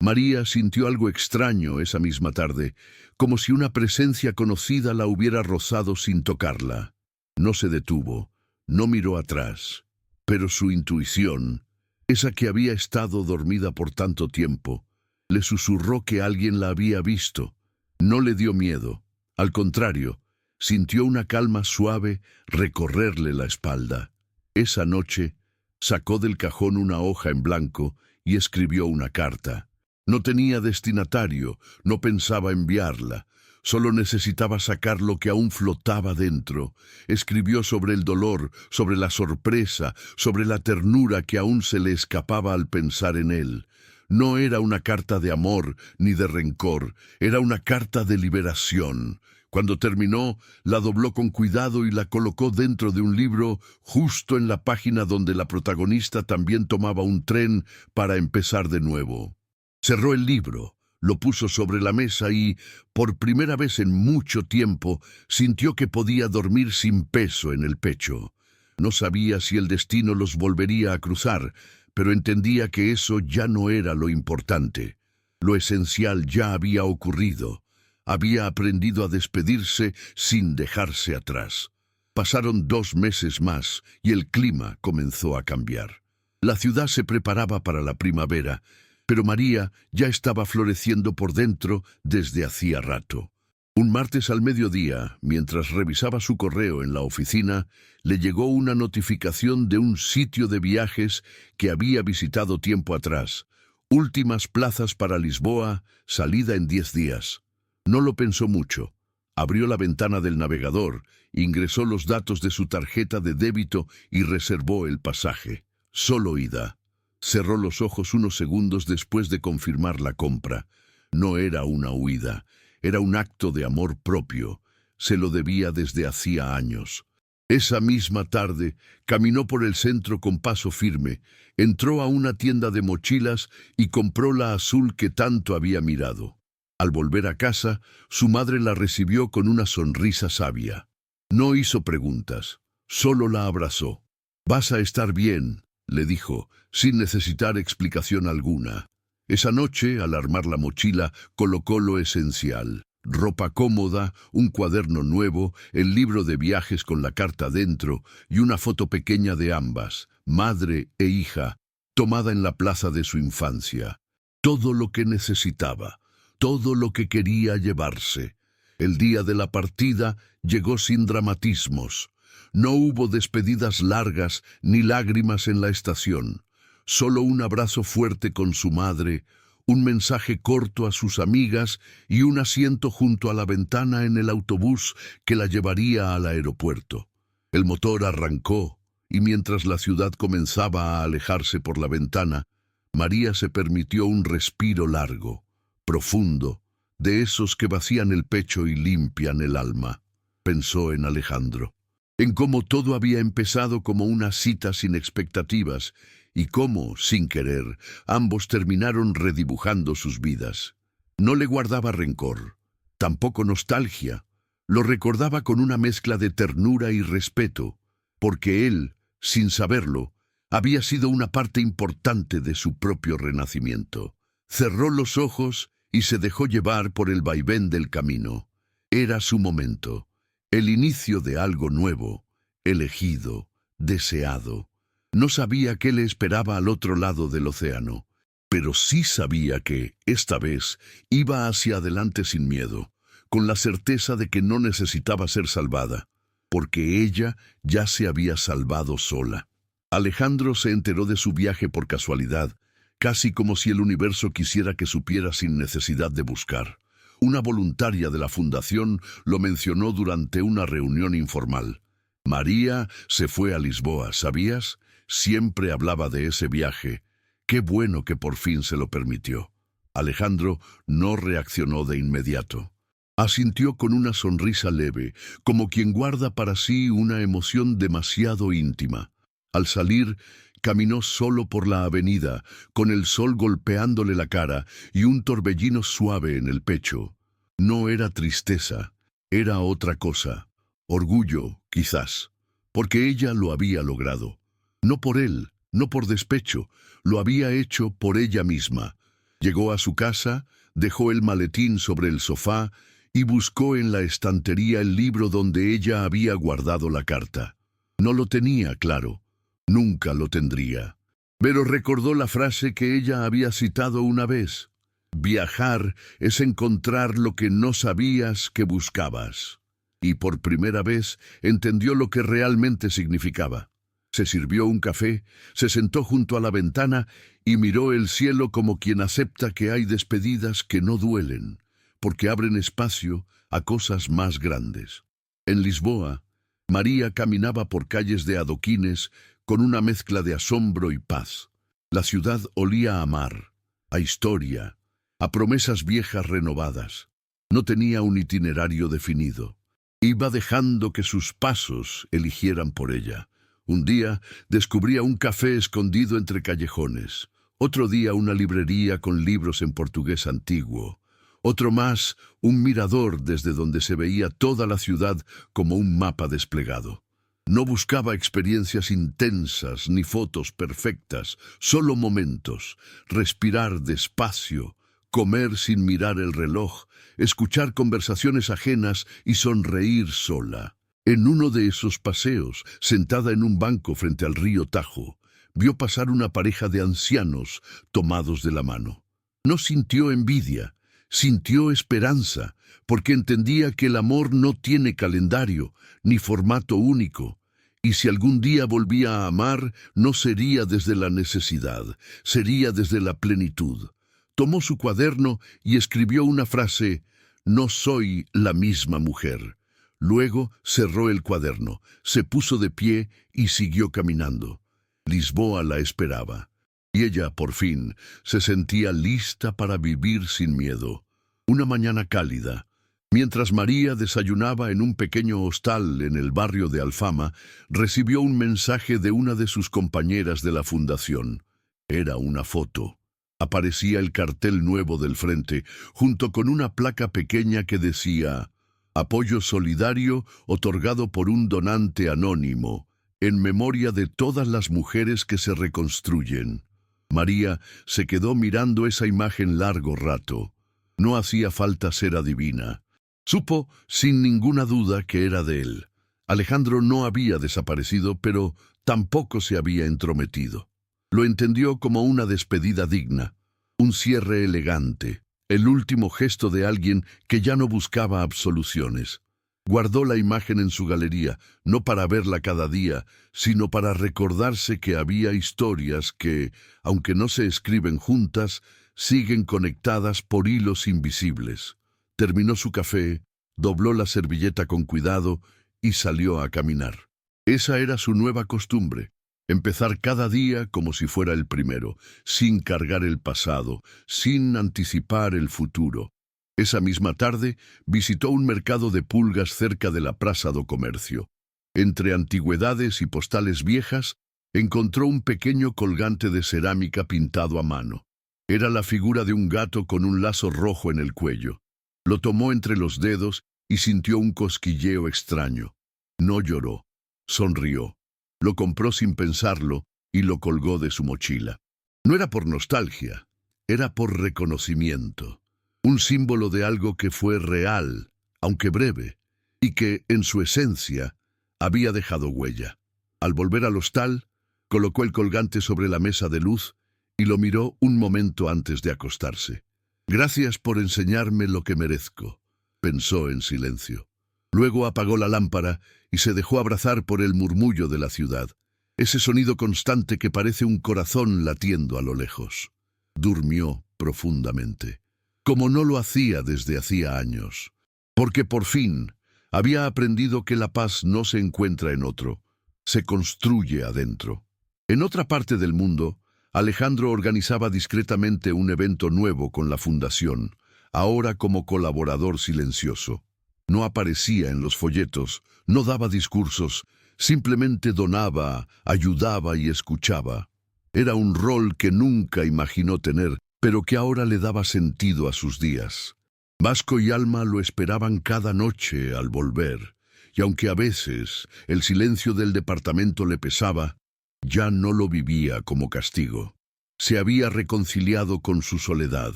María sintió algo extraño esa misma tarde, como si una presencia conocida la hubiera rozado sin tocarla. No se detuvo, no miró atrás, pero su intuición, esa que había estado dormida por tanto tiempo, le susurró que alguien la había visto. No le dio miedo, al contrario, sintió una calma suave recorrerle la espalda. Esa noche sacó del cajón una hoja en blanco y escribió una carta. No tenía destinatario, no pensaba enviarla. Solo necesitaba sacar lo que aún flotaba dentro. Escribió sobre el dolor, sobre la sorpresa, sobre la ternura que aún se le escapaba al pensar en él. No era una carta de amor ni de rencor, era una carta de liberación. Cuando terminó, la dobló con cuidado y la colocó dentro de un libro, justo en la página donde la protagonista también tomaba un tren para empezar de nuevo. Cerró el libro, lo puso sobre la mesa y, por primera vez en mucho tiempo, sintió que podía dormir sin peso en el pecho. No sabía si el destino los volvería a cruzar, pero entendía que eso ya no era lo importante. Lo esencial ya había ocurrido. Había aprendido a despedirse sin dejarse atrás. Pasaron 2 meses más y el clima comenzó a cambiar. La ciudad se preparaba para la primavera, pero María ya estaba floreciendo por dentro desde hacía rato. Un martes al mediodía, mientras revisaba su correo en la oficina, le llegó una notificación de un sitio de viajes que había visitado tiempo atrás. Últimas plazas para Lisboa, salida en 10 días. No lo pensó mucho. Abrió la ventana del navegador, ingresó los datos de su tarjeta de débito y reservó el pasaje. Solo ida. Cerró los ojos unos segundos después de confirmar la compra. No era una huida, era un acto de amor propio. Se lo debía desde hacía años. Esa misma tarde, caminó por el centro con paso firme, entró a una tienda de mochilas y compró la azul que tanto había mirado. Al volver a casa, su madre la recibió con una sonrisa sabia. No hizo preguntas, solo la abrazó. «Vas a estar bien», le dijo, sin necesitar explicación alguna. Esa noche, al armar la mochila, colocó lo esencial. Ropa cómoda, un cuaderno nuevo, el libro de viajes con la carta dentro y una foto pequeña de ambas, madre e hija, tomada en la plaza de su infancia. Todo lo que necesitaba, todo lo que quería llevarse. El día de la partida llegó sin dramatismos. No hubo despedidas largas ni lágrimas en la estación. Solo un abrazo fuerte con su madre, un mensaje corto a sus amigas y un asiento junto a la ventana en el autobús que la llevaría al aeropuerto. El motor arrancó y mientras la ciudad comenzaba a alejarse por la ventana, María se permitió un respiro largo, profundo, de esos que vacían el pecho y limpian el alma. Pensó en Alejandro, en cómo todo había empezado como una cita sin expectativas y cómo, sin querer, ambos terminaron redibujando sus vidas. No le guardaba rencor, tampoco nostalgia. Lo recordaba con una mezcla de ternura y respeto, porque él, sin saberlo, había sido una parte importante de su propio renacimiento. Cerró los ojos y se dejó llevar por el vaivén del camino. Era su momento, el inicio de algo nuevo, elegido, deseado. No sabía qué le esperaba al otro lado del océano, pero sí sabía que, esta vez, iba hacia adelante sin miedo, con la certeza de que no necesitaba ser salvada, porque ella ya se había salvado sola. Alejandro se enteró de su viaje por casualidad, casi como si el universo quisiera que supiera sin necesidad de buscar. Una voluntaria de la fundación lo mencionó durante una reunión informal. María se fue a Lisboa, ¿sabías? Siempre hablaba de ese viaje. Qué bueno que por fin se lo permitió. Alejandro no reaccionó de inmediato. Asintió con una sonrisa leve, como quien guarda para sí una emoción demasiado íntima. Al salir, caminó solo por la avenida, con el sol golpeándole la cara y un torbellino suave en el pecho. No era tristeza, era otra cosa. Orgullo, quizás, porque ella lo había logrado. No por él, no por despecho, lo había hecho por ella misma. Llegó a su casa, dejó el maletín sobre el sofá y buscó en la estantería el libro donde ella había guardado la carta. No lo tenía claro, nunca lo tendría. Pero recordó la frase que ella había citado una vez. Viajar es encontrar lo que no sabías que buscabas. Y por primera vez entendió lo que realmente significaba. Se sirvió un café, se sentó junto a la ventana y miró el cielo como quien acepta que hay despedidas que no duelen, porque abren espacio a cosas más grandes. En Lisboa, María caminaba por calles de adoquines con una mezcla de asombro y paz. La ciudad olía a mar, a historia, a promesas viejas renovadas. No tenía un itinerario definido. Iba dejando que sus pasos eligieran por ella. Un día descubría un café escondido entre callejones. Otro día una librería con libros en portugués antiguo. Otro más, un mirador desde donde se veía toda la ciudad como un mapa desplegado. No buscaba experiencias intensas ni fotos perfectas, solo momentos, respirar despacio, comer sin mirar el reloj, escuchar conversaciones ajenas y sonreír sola. En uno de esos paseos, sentada en un banco frente al río Tajo, vio pasar una pareja de ancianos tomados de la mano. No sintió envidia, sintió esperanza, porque entendía que el amor no tiene calendario ni formato único, y si algún día volvía a amar, no sería desde la necesidad, sería desde la plenitud. Tomó su cuaderno y escribió una frase: «No soy la misma mujer». Luego cerró el cuaderno, se puso de pie y siguió caminando. Lisboa la esperaba, y ella, por fin, se sentía lista para vivir sin miedo. Una mañana cálida, mientras María desayunaba en un pequeño hostal en el barrio de Alfama, recibió un mensaje de una de sus compañeras de la fundación. Era una foto. Aparecía el cartel nuevo del frente, junto con una placa pequeña que decía: «Apoyo solidario otorgado por un donante anónimo, en memoria de todas las mujeres que se reconstruyen». María se quedó mirando esa imagen largo rato. No hacía falta ser adivina. Supo, sin ninguna duda, que era de él. Alejandro no había desaparecido, pero tampoco se había entrometido. Lo entendió como una despedida digna, un cierre elegante, el último gesto de alguien que ya no buscaba absoluciones. Guardó la imagen en su galería, no para verla cada día, sino para recordarse que había historias que, aunque no se escriben juntas, siguen conectadas por hilos invisibles. Terminó su café, dobló la servilleta con cuidado y salió a caminar. Esa era su nueva costumbre. Empezar cada día como si fuera el primero, sin cargar el pasado, sin anticipar el futuro. Esa misma tarde visitó un mercado de pulgas cerca de la Praça do Comercio. Entre antigüedades y postales viejas, encontró un pequeño colgante de cerámica pintado a mano. Era la figura de un gato con un lazo rojo en el cuello. Lo tomó entre los dedos y sintió un cosquilleo extraño. No lloró, sonrió. Lo compró sin pensarlo y lo colgó de su mochila. No era por nostalgia, era por reconocimiento. Un símbolo de algo que fue real, aunque breve, y que, en su esencia, había dejado huella. Al volver al hostal, colocó el colgante sobre la mesa de luz y lo miró un momento antes de acostarse. «Gracias por enseñarme lo que merezco», pensó en silencio. Luego apagó la lámpara y se dejó abrazar por el murmullo de la ciudad, ese sonido constante que parece un corazón latiendo a lo lejos. Durmió profundamente, como no lo hacía desde hacía años, porque por fin había aprendido que la paz no se encuentra en otro, se construye adentro. En otra parte del mundo, Alejandro organizaba discretamente un evento nuevo con la fundación, ahora como colaborador silencioso. No aparecía en los folletos, no daba discursos, simplemente donaba, ayudaba y escuchaba. Era un rol que nunca imaginó tener, pero que ahora le daba sentido a sus días. Vasco y Alma lo esperaban cada noche al volver, y aunque a veces el silencio del departamento le pesaba, ya no lo vivía como castigo. Se había reconciliado con su soledad,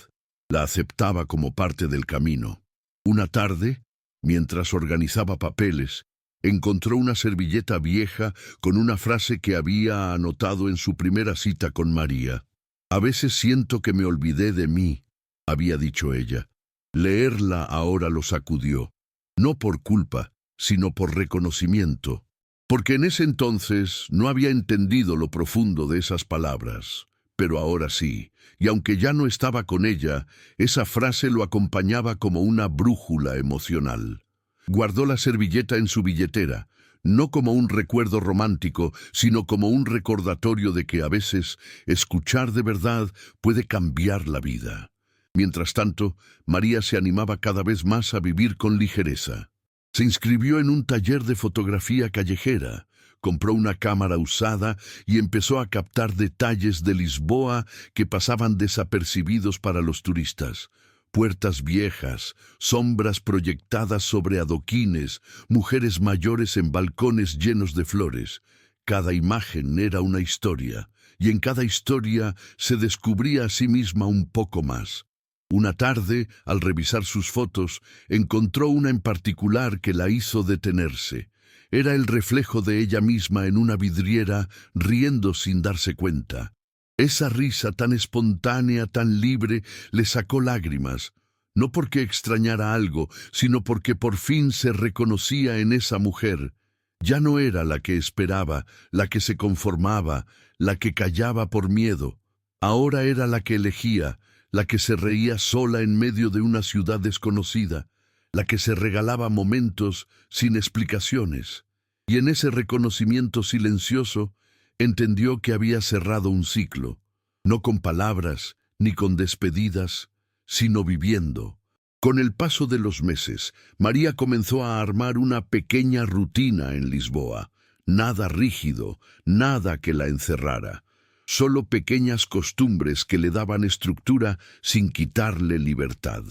la aceptaba como parte del camino. Una tarde, mientras organizaba papeles, encontró una servilleta vieja con una frase que había anotado en su primera cita con María. «A veces siento que me olvidé de mí», había dicho ella. Leerla ahora lo sacudió, no por culpa, sino por reconocimiento, porque en ese entonces no había entendido lo profundo de esas palabras, pero ahora sí, y aunque ya no estaba con ella, esa frase lo acompañaba como una brújula emocional. Guardó la servilleta en su billetera, no como un recuerdo romántico, sino como un recordatorio de que a veces escuchar de verdad puede cambiar la vida. Mientras tanto, María se animaba cada vez más a vivir con ligereza. Se inscribió en un taller de fotografía callejera, compró una cámara usada y empezó a captar detalles de Lisboa que pasaban desapercibidos para los turistas. Puertas viejas, sombras proyectadas sobre adoquines, mujeres mayores en balcones llenos de flores. Cada imagen era una historia, y en cada historia se descubría a sí misma un poco más. Una tarde, al revisar sus fotos, encontró una en particular que la hizo detenerse. Era el reflejo de ella misma en una vidriera, riendo sin darse cuenta. Esa risa tan espontánea, tan libre, le sacó lágrimas, no porque extrañara algo, sino porque por fin se reconocía en esa mujer. Ya no era la que esperaba, la que se conformaba, la que callaba por miedo. Ahora era la que elegía, la que se reía sola en medio de una ciudad desconocida, la que se regalaba momentos sin explicaciones. Y en ese reconocimiento silencioso, entendió que había cerrado un ciclo, no con palabras ni con despedidas, sino viviendo. Con el paso de los meses, María comenzó a armar una pequeña rutina en Lisboa. Nada rígido, nada que la encerrara. Solo pequeñas costumbres que le daban estructura sin quitarle libertad.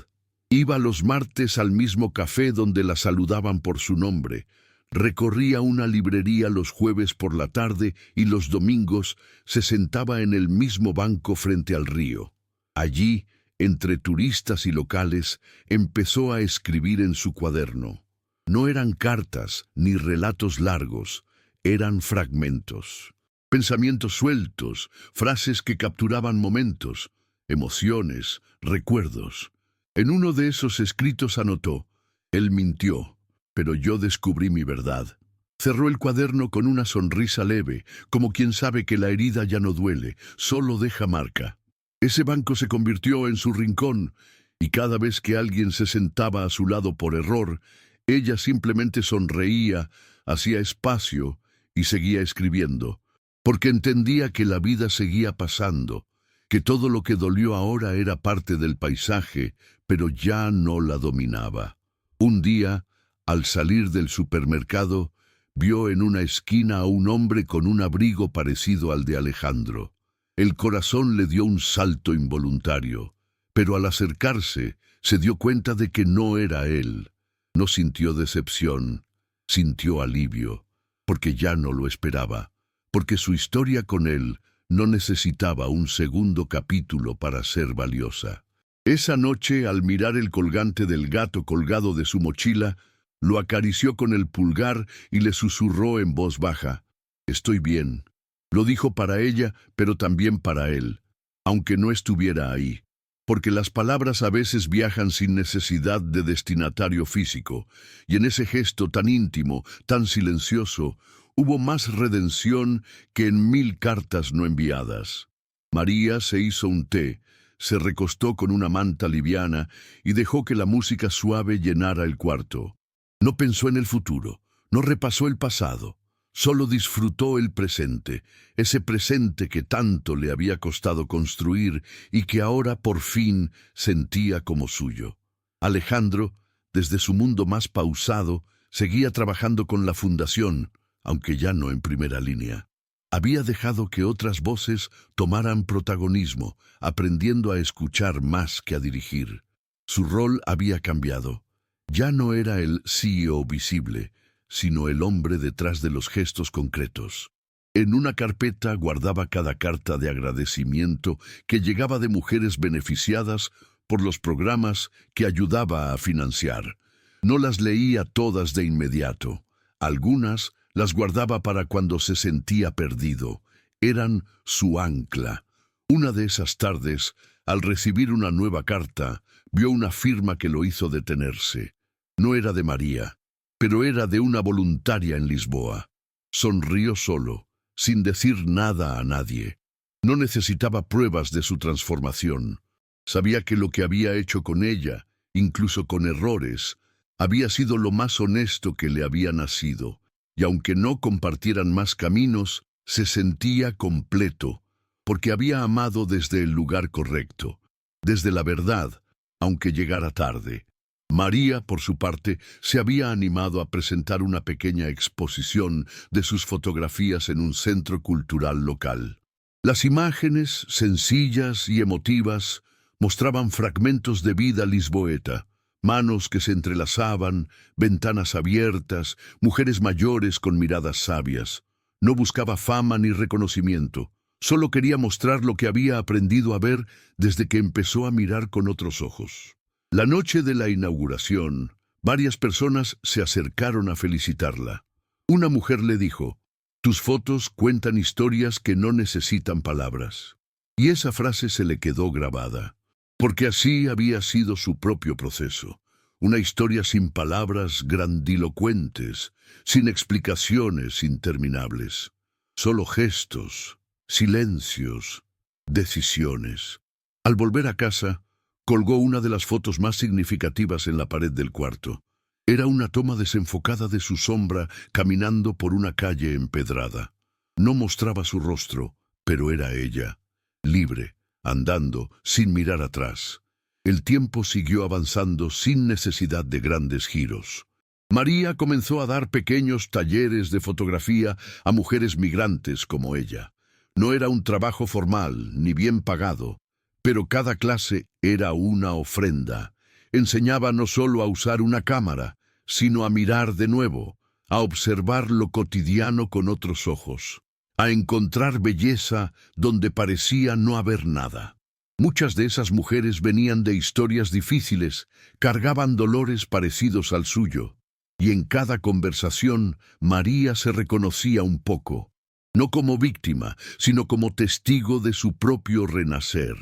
Iba los martes al mismo café donde la saludaban por su nombre. Recorría una librería los jueves por la tarde y los domingos se sentaba en el mismo banco frente al río. Allí, entre turistas y locales, empezó a escribir en su cuaderno. No eran cartas ni relatos largos, eran fragmentos. Pensamientos sueltos, frases que capturaban momentos, emociones, recuerdos. En uno de esos escritos anotó: «Él mintió, pero yo descubrí mi verdad». Cerró el cuaderno con una sonrisa leve, como quien sabe que la herida ya no duele, solo deja marca. Ese banco se convirtió en su rincón, y cada vez que alguien se sentaba a su lado por error, ella simplemente sonreía, hacía espacio y seguía escribiendo, porque entendía que la vida seguía pasando, que todo lo que dolió ahora era parte del paisaje, pero ya no la dominaba. Un día, al salir del supermercado, vio en una esquina a un hombre con un abrigo parecido al de Alejandro. El corazón le dio un salto involuntario, pero al acercarse se dio cuenta de que no era él. No sintió decepción, sintió alivio, porque ya no lo esperaba, porque su historia con él no necesitaba un segundo capítulo para ser valiosa. Esa noche, al mirar el colgante del gato colgado de su mochila, lo acarició con el pulgar y le susurró en voz baja: «Estoy bien». Lo dijo para ella, pero también para él, aunque no estuviera ahí, porque las palabras a veces viajan sin necesidad de destinatario físico, y en ese gesto tan íntimo, tan silencioso, hubo más redención que en 1000 cartas no enviadas. María se hizo un té, se recostó con una manta liviana y dejó que la música suave llenara el cuarto. No pensó en el futuro, no repasó el pasado. Solo disfrutó el presente, ese presente que tanto le había costado construir y que ahora por fin sentía como suyo. Alejandro, desde su mundo más pausado, seguía trabajando con la fundación, aunque ya no en primera línea. Había dejado que otras voces tomaran protagonismo, aprendiendo a escuchar más que a dirigir. Su rol había cambiado. Ya no era el CEO visible, sino el hombre detrás de los gestos concretos. En una carpeta guardaba cada carta de agradecimiento que llegaba de mujeres beneficiadas por los programas que ayudaba a financiar. No las leía todas de inmediato. Algunas las guardaba para cuando se sentía perdido. Eran su ancla. Una de esas tardes, al recibir una nueva carta, vio una firma que lo hizo detenerse. No era de María, pero era de una voluntaria en Lisboa. Sonrió solo, sin decir nada a nadie. No necesitaba pruebas de su transformación. Sabía que lo que había hecho con ella, incluso con errores, había sido lo más honesto que le había nacido, y aunque no compartieran más caminos, se sentía completo, porque había amado desde el lugar correcto, desde la verdad, aunque llegara tarde. María, por su parte, se había animado a presentar una pequeña exposición de sus fotografías en un centro cultural local. Las imágenes, sencillas y emotivas, mostraban fragmentos de vida lisboeta, manos que se entrelazaban, ventanas abiertas, mujeres mayores con miradas sabias. No buscaba fama ni reconocimiento, solo quería mostrar lo que había aprendido a ver desde que empezó a mirar con otros ojos. La noche de la inauguración, varias personas se acercaron a felicitarla. Una mujer le dijo: «Tus fotos cuentan historias que no necesitan palabras». Y esa frase se le quedó grabada, porque así había sido su propio proceso. Una historia sin palabras grandilocuentes, sin explicaciones interminables. Solo gestos, silencios, decisiones. Al volver a casa, colgó una de las fotos más significativas en la pared del cuarto. Era una toma desenfocada de su sombra caminando por una calle empedrada. No mostraba su rostro, pero era ella, libre, andando, sin mirar atrás. El tiempo siguió avanzando sin necesidad de grandes giros. María comenzó a dar pequeños talleres de fotografía a mujeres migrantes como ella. No era un trabajo formal ni bien pagado, pero cada clase era una ofrenda. Enseñaba no solo a usar una cámara, sino a mirar de nuevo, a observar lo cotidiano con otros ojos, a encontrar belleza donde parecía no haber nada. Muchas de esas mujeres venían de historias difíciles, cargaban dolores parecidos al suyo, y en cada conversación María se reconocía un poco, no como víctima, sino como testigo de su propio renacer.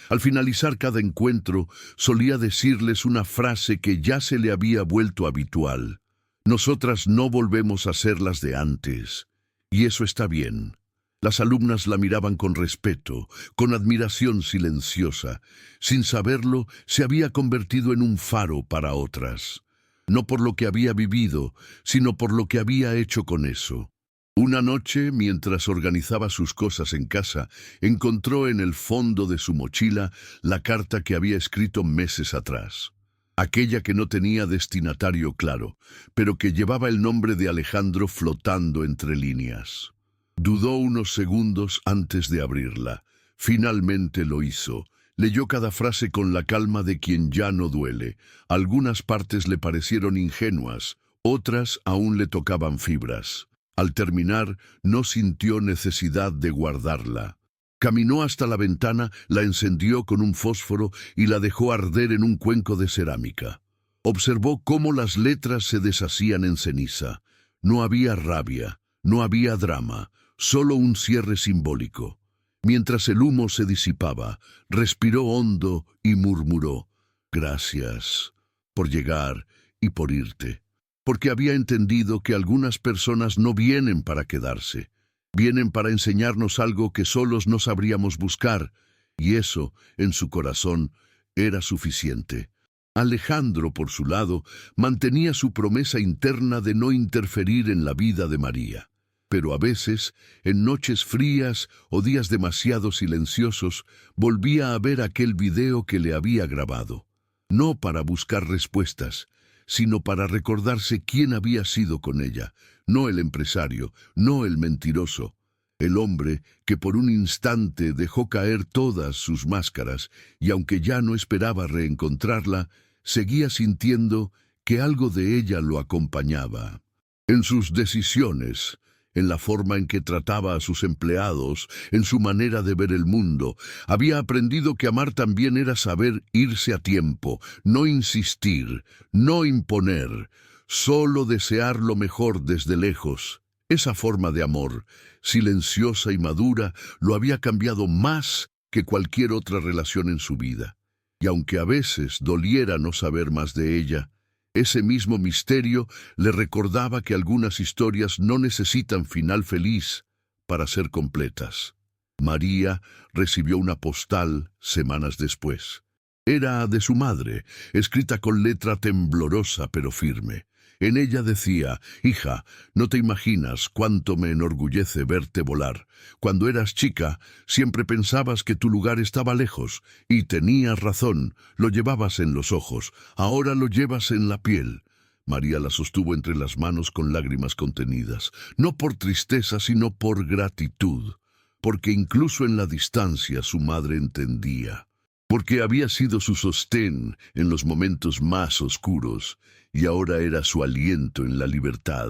Al finalizar cada encuentro, solía decirles una frase que ya se le había vuelto habitual: «Nosotras no volvemos a ser las de antes, y eso está bien». Las alumnas la miraban con respeto, con admiración silenciosa. Sin saberlo, se había convertido en un faro para otras. No por lo que había vivido, sino por lo que había hecho con eso. Una noche, mientras organizaba sus cosas en casa, encontró en el fondo de su mochila la carta que había escrito meses atrás. Aquella que no tenía destinatario claro, pero que llevaba el nombre de Alejandro flotando entre líneas. Dudó unos segundos antes de abrirla. Finalmente lo hizo. Leyó cada frase con la calma de quien ya no duele. Algunas partes le parecieron ingenuas, otras aún le tocaban fibras. Al terminar, no sintió necesidad de guardarla. Caminó hasta la ventana, la encendió con un fósforo y la dejó arder en un cuenco de cerámica. Observó cómo las letras se deshacían en ceniza. No había rabia, no había drama, solo un cierre simbólico. Mientras el humo se disipaba, respiró hondo y murmuró: «Gracias por llegar y por irte», porque había entendido que algunas personas no vienen para quedarse, vienen para enseñarnos algo que solos no sabríamos buscar, y eso, en su corazón, era suficiente. Alejandro, por su lado, mantenía su promesa interna de no interferir en la vida de María. Pero a veces, en noches frías o días demasiado silenciosos, volvía a ver aquel video que le había grabado. No para buscar respuestas, sino para recordarse quién había sido con ella, no el empresario, no el mentiroso, el hombre que por un instante dejó caer todas sus máscaras y aunque ya no esperaba reencontrarla, seguía sintiendo que algo de ella lo acompañaba. En sus decisiones, en la forma en que trataba a sus empleados, en su manera de ver el mundo, había aprendido que amar también era saber irse a tiempo, no insistir, no imponer, solo desear lo mejor desde lejos. Esa forma de amor, silenciosa y madura, lo había cambiado más que cualquier otra relación en su vida. Y aunque a veces doliera no saber más de ella, ese mismo misterio le recordaba que algunas historias no necesitan final feliz para ser completas. María recibió una postal semanas después. Era de su madre, escrita con letra temblorosa pero firme. En ella decía: «Hija, no te imaginas cuánto me enorgullece verte volar. Cuando eras chica, siempre pensabas que tu lugar estaba lejos, y tenías razón, lo llevabas en los ojos, ahora lo llevas en la piel». María la sostuvo entre las manos con lágrimas contenidas, no por tristeza, sino por gratitud, porque incluso en la distancia su madre entendía, porque había sido su sostén en los momentos más oscuros, y ahora era su aliento en la libertad.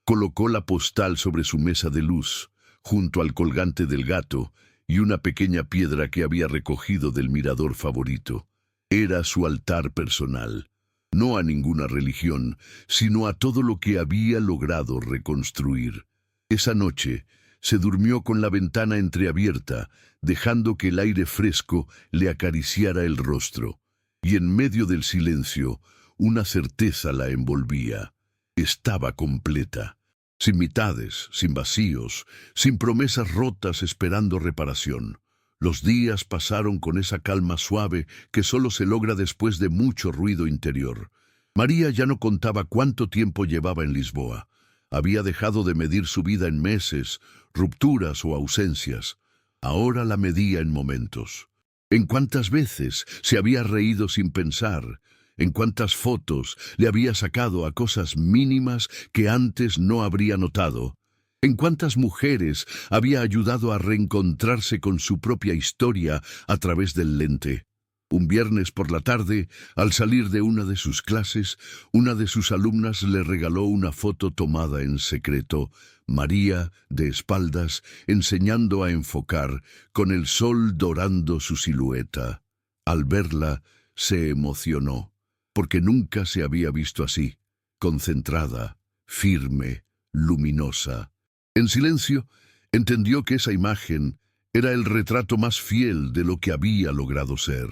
Colocó la postal sobre su mesa de luz, junto al colgante del gato y una pequeña piedra que había recogido del mirador favorito. Era su altar personal, no a ninguna religión, sino a todo lo que había logrado reconstruir. Esa noche se durmió con la ventana entreabierta, dejando que el aire fresco le acariciara el rostro, y en medio del silencio, una certeza la envolvía. Estaba completa, sin mitades, sin vacíos, sin promesas rotas esperando reparación. Los días pasaron con esa calma suave que solo se logra después de mucho ruido interior. María ya no contaba cuánto tiempo llevaba en Lisboa. Había dejado de medir su vida en meses, rupturas o ausencias. Ahora la medía en momentos. En cuántas veces se había reído sin pensar, en cuántas fotos le había sacado a cosas mínimas que antes no habría notado, en cuántas mujeres había ayudado a reencontrarse con su propia historia a través del lente. Un viernes por la tarde, al salir de una de sus clases, una de sus alumnas le regaló una foto tomada en secreto, María, de espaldas, enseñando a enfocar, con el sol dorando su silueta. Al verla, se emocionó, porque nunca se había visto así, concentrada, firme, luminosa. En silencio, entendió que esa imagen era el retrato más fiel de lo que había logrado ser.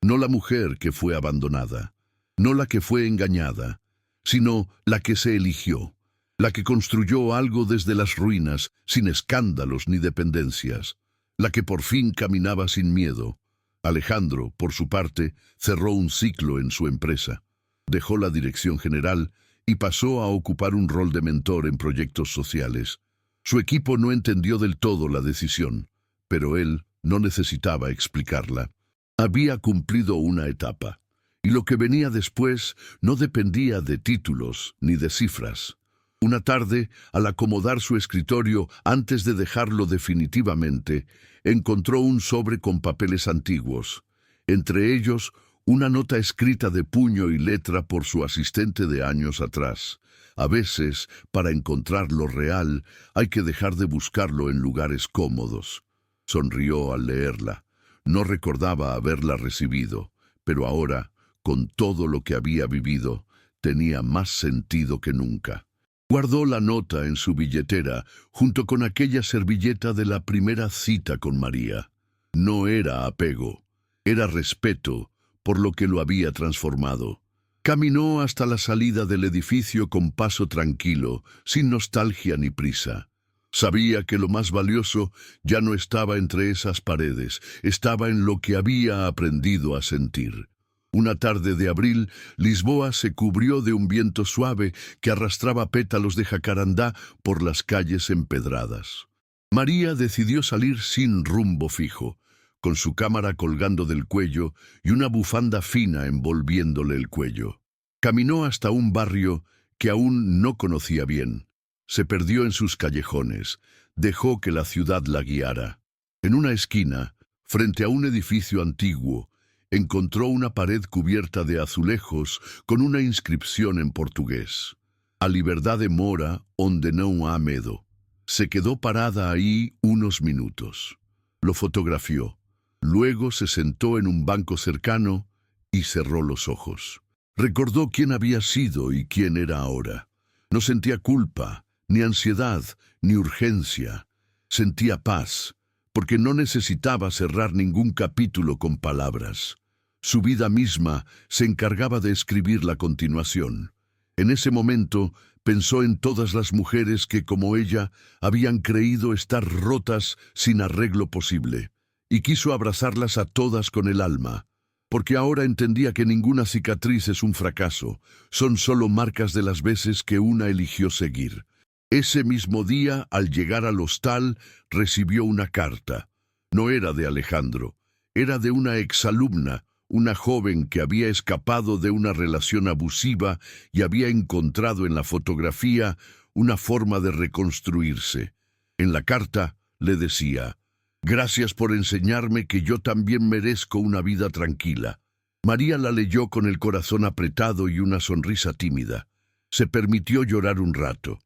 No la mujer que fue abandonada, no la que fue engañada, sino la que se eligió, la que construyó algo desde las ruinas, sin escándalos ni dependencias, la que por fin caminaba sin miedo. Alejandro, por su parte, cerró un ciclo en su empresa, dejó la dirección general y pasó a ocupar un rol de mentor en proyectos sociales. Su equipo no entendió del todo la decisión, pero él no necesitaba explicarla. Había cumplido una etapa, y lo que venía después no dependía de títulos ni de cifras. Una tarde, al acomodar su escritorio antes de dejarlo definitivamente, encontró un sobre con papeles antiguos, entre ellos una nota escrita de puño y letra por su asistente de años atrás. A veces, para encontrar lo real, hay que dejar de buscarlo en lugares cómodos. Sonrió al leerla. No recordaba haberla recibido, pero ahora, con todo lo que había vivido, tenía más sentido que nunca. Guardó la nota en su billetera, junto con aquella servilleta de la primera cita con María. No era apego, era respeto por lo que lo había transformado. Caminó hasta la salida del edificio con paso tranquilo, sin nostalgia ni prisa. Sabía que lo más valioso ya no estaba entre esas paredes, estaba en lo que había aprendido a sentir. Una tarde de abril, Lisboa se cubrió de un viento suave que arrastraba pétalos de jacarandá por las calles empedradas. María decidió salir sin rumbo fijo, con su cámara colgando del cuello y una bufanda fina envolviéndole el cuello. Caminó hasta un barrio que aún no conocía bien. Se perdió en sus callejones, dejó que la ciudad la guiara. En una esquina, frente a un edificio antiguo, encontró una pared cubierta de azulejos con una inscripción en portugués: «A liberdade mora onde não há medo». Se quedó parada ahí unos minutos. Lo fotografió. Luego se sentó en un banco cercano y cerró los ojos. Recordó quién había sido y quién era ahora. No sentía culpa, ni ansiedad, ni urgencia. Sentía paz, porque no necesitaba cerrar ningún capítulo con palabras. Su vida misma se encargaba de escribir la continuación. En ese momento Pensó en todas las mujeres que, como ella, habían creído estar rotas sin arreglo posible, y quiso abrazarlas a todas con el alma, porque ahora entendía que ninguna cicatriz es un fracaso, son solo marcas de las veces que una eligió seguir. Ese mismo día, al llegar al hostal, recibió una carta. No era de Alejandro, era de una exalumna, una joven que había escapado de una relación abusiva y había encontrado en la fotografía una forma de reconstruirse. En la carta le decía: «Gracias por enseñarme que yo también merezco una vida tranquila». María la leyó con el corazón apretado y una sonrisa tímida. Se permitió llorar un rato,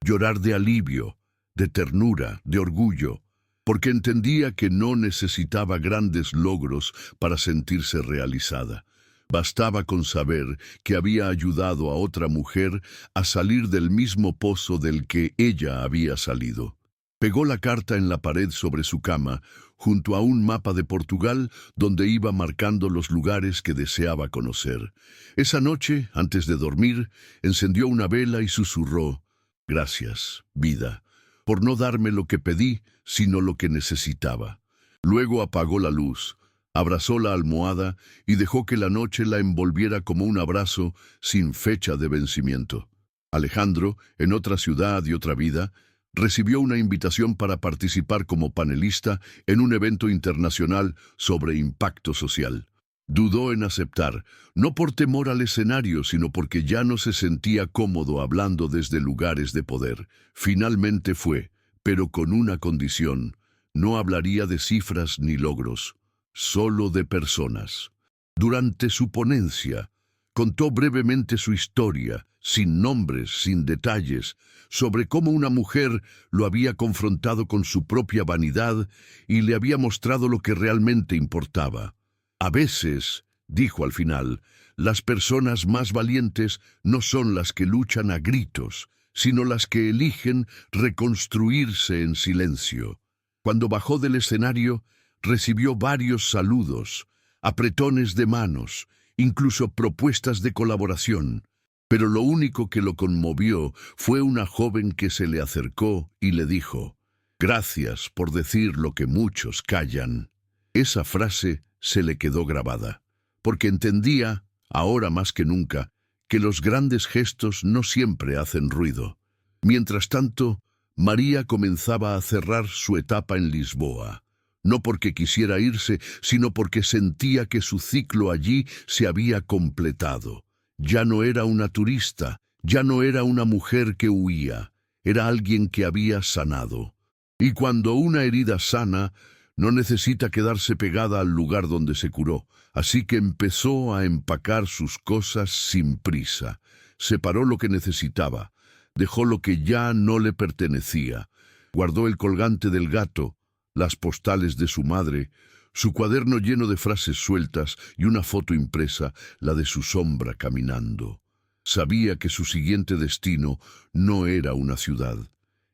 llorar de alivio, de ternura, de orgullo, porque entendía que no necesitaba grandes logros para sentirse realizada. Bastaba con saber que había ayudado a otra mujer a salir del mismo pozo del que ella había salido. Pegó la carta en la pared sobre su cama, junto a un mapa de Portugal donde iba marcando los lugares que deseaba conocer. Esa noche, antes de dormir, encendió una vela y susurró: «Gracias, vida, por no darme lo que pedí, sino lo que necesitaba». Luego apagó la luz, abrazó la almohada y dejó que la noche la envolviera como un abrazo sin fecha de vencimiento. Alejandro, en otra ciudad y otra vida, recibió una invitación para participar como panelista en un evento internacional sobre impacto social. Dudó en aceptar, no por temor al escenario, sino porque ya no se sentía cómodo hablando desde lugares de poder. Finalmente fue, pero con una condición: no hablaría de cifras ni logros, solo de personas. Durante su ponencia, contó brevemente su historia, sin nombres, sin detalles, sobre cómo una mujer lo había confrontado con su propia vanidad y le había mostrado lo que realmente importaba. «A veces», dijo al final, «las personas más valientes no son las que luchan a gritos, sino las que eligen reconstruirse en silencio». Cuando bajó del escenario, recibió varios saludos, apretones de manos, incluso propuestas de colaboración. Pero lo único que lo conmovió fue una joven que se le acercó y le dijo: «Gracias por decir lo que muchos callan». Esa frase se le quedó grabada, porque entendía, ahora más que nunca, que los grandes gestos no siempre hacen ruido. Mientras tanto, María comenzaba a cerrar su etapa en Lisboa, no porque quisiera irse, sino porque sentía que su ciclo allí se había completado. Ya no era una turista, ya no era una mujer que huía, era alguien que había sanado. Y cuando una herida sana, no necesita quedarse pegada al lugar donde se curó, así que empezó a empacar sus cosas sin prisa. Separó lo que necesitaba, dejó lo que ya no le pertenecía, guardó el colgante del gato, las postales de su madre, su cuaderno lleno de frases sueltas y una foto impresa, la de su sombra caminando. Sabía que su siguiente destino no era una ciudad,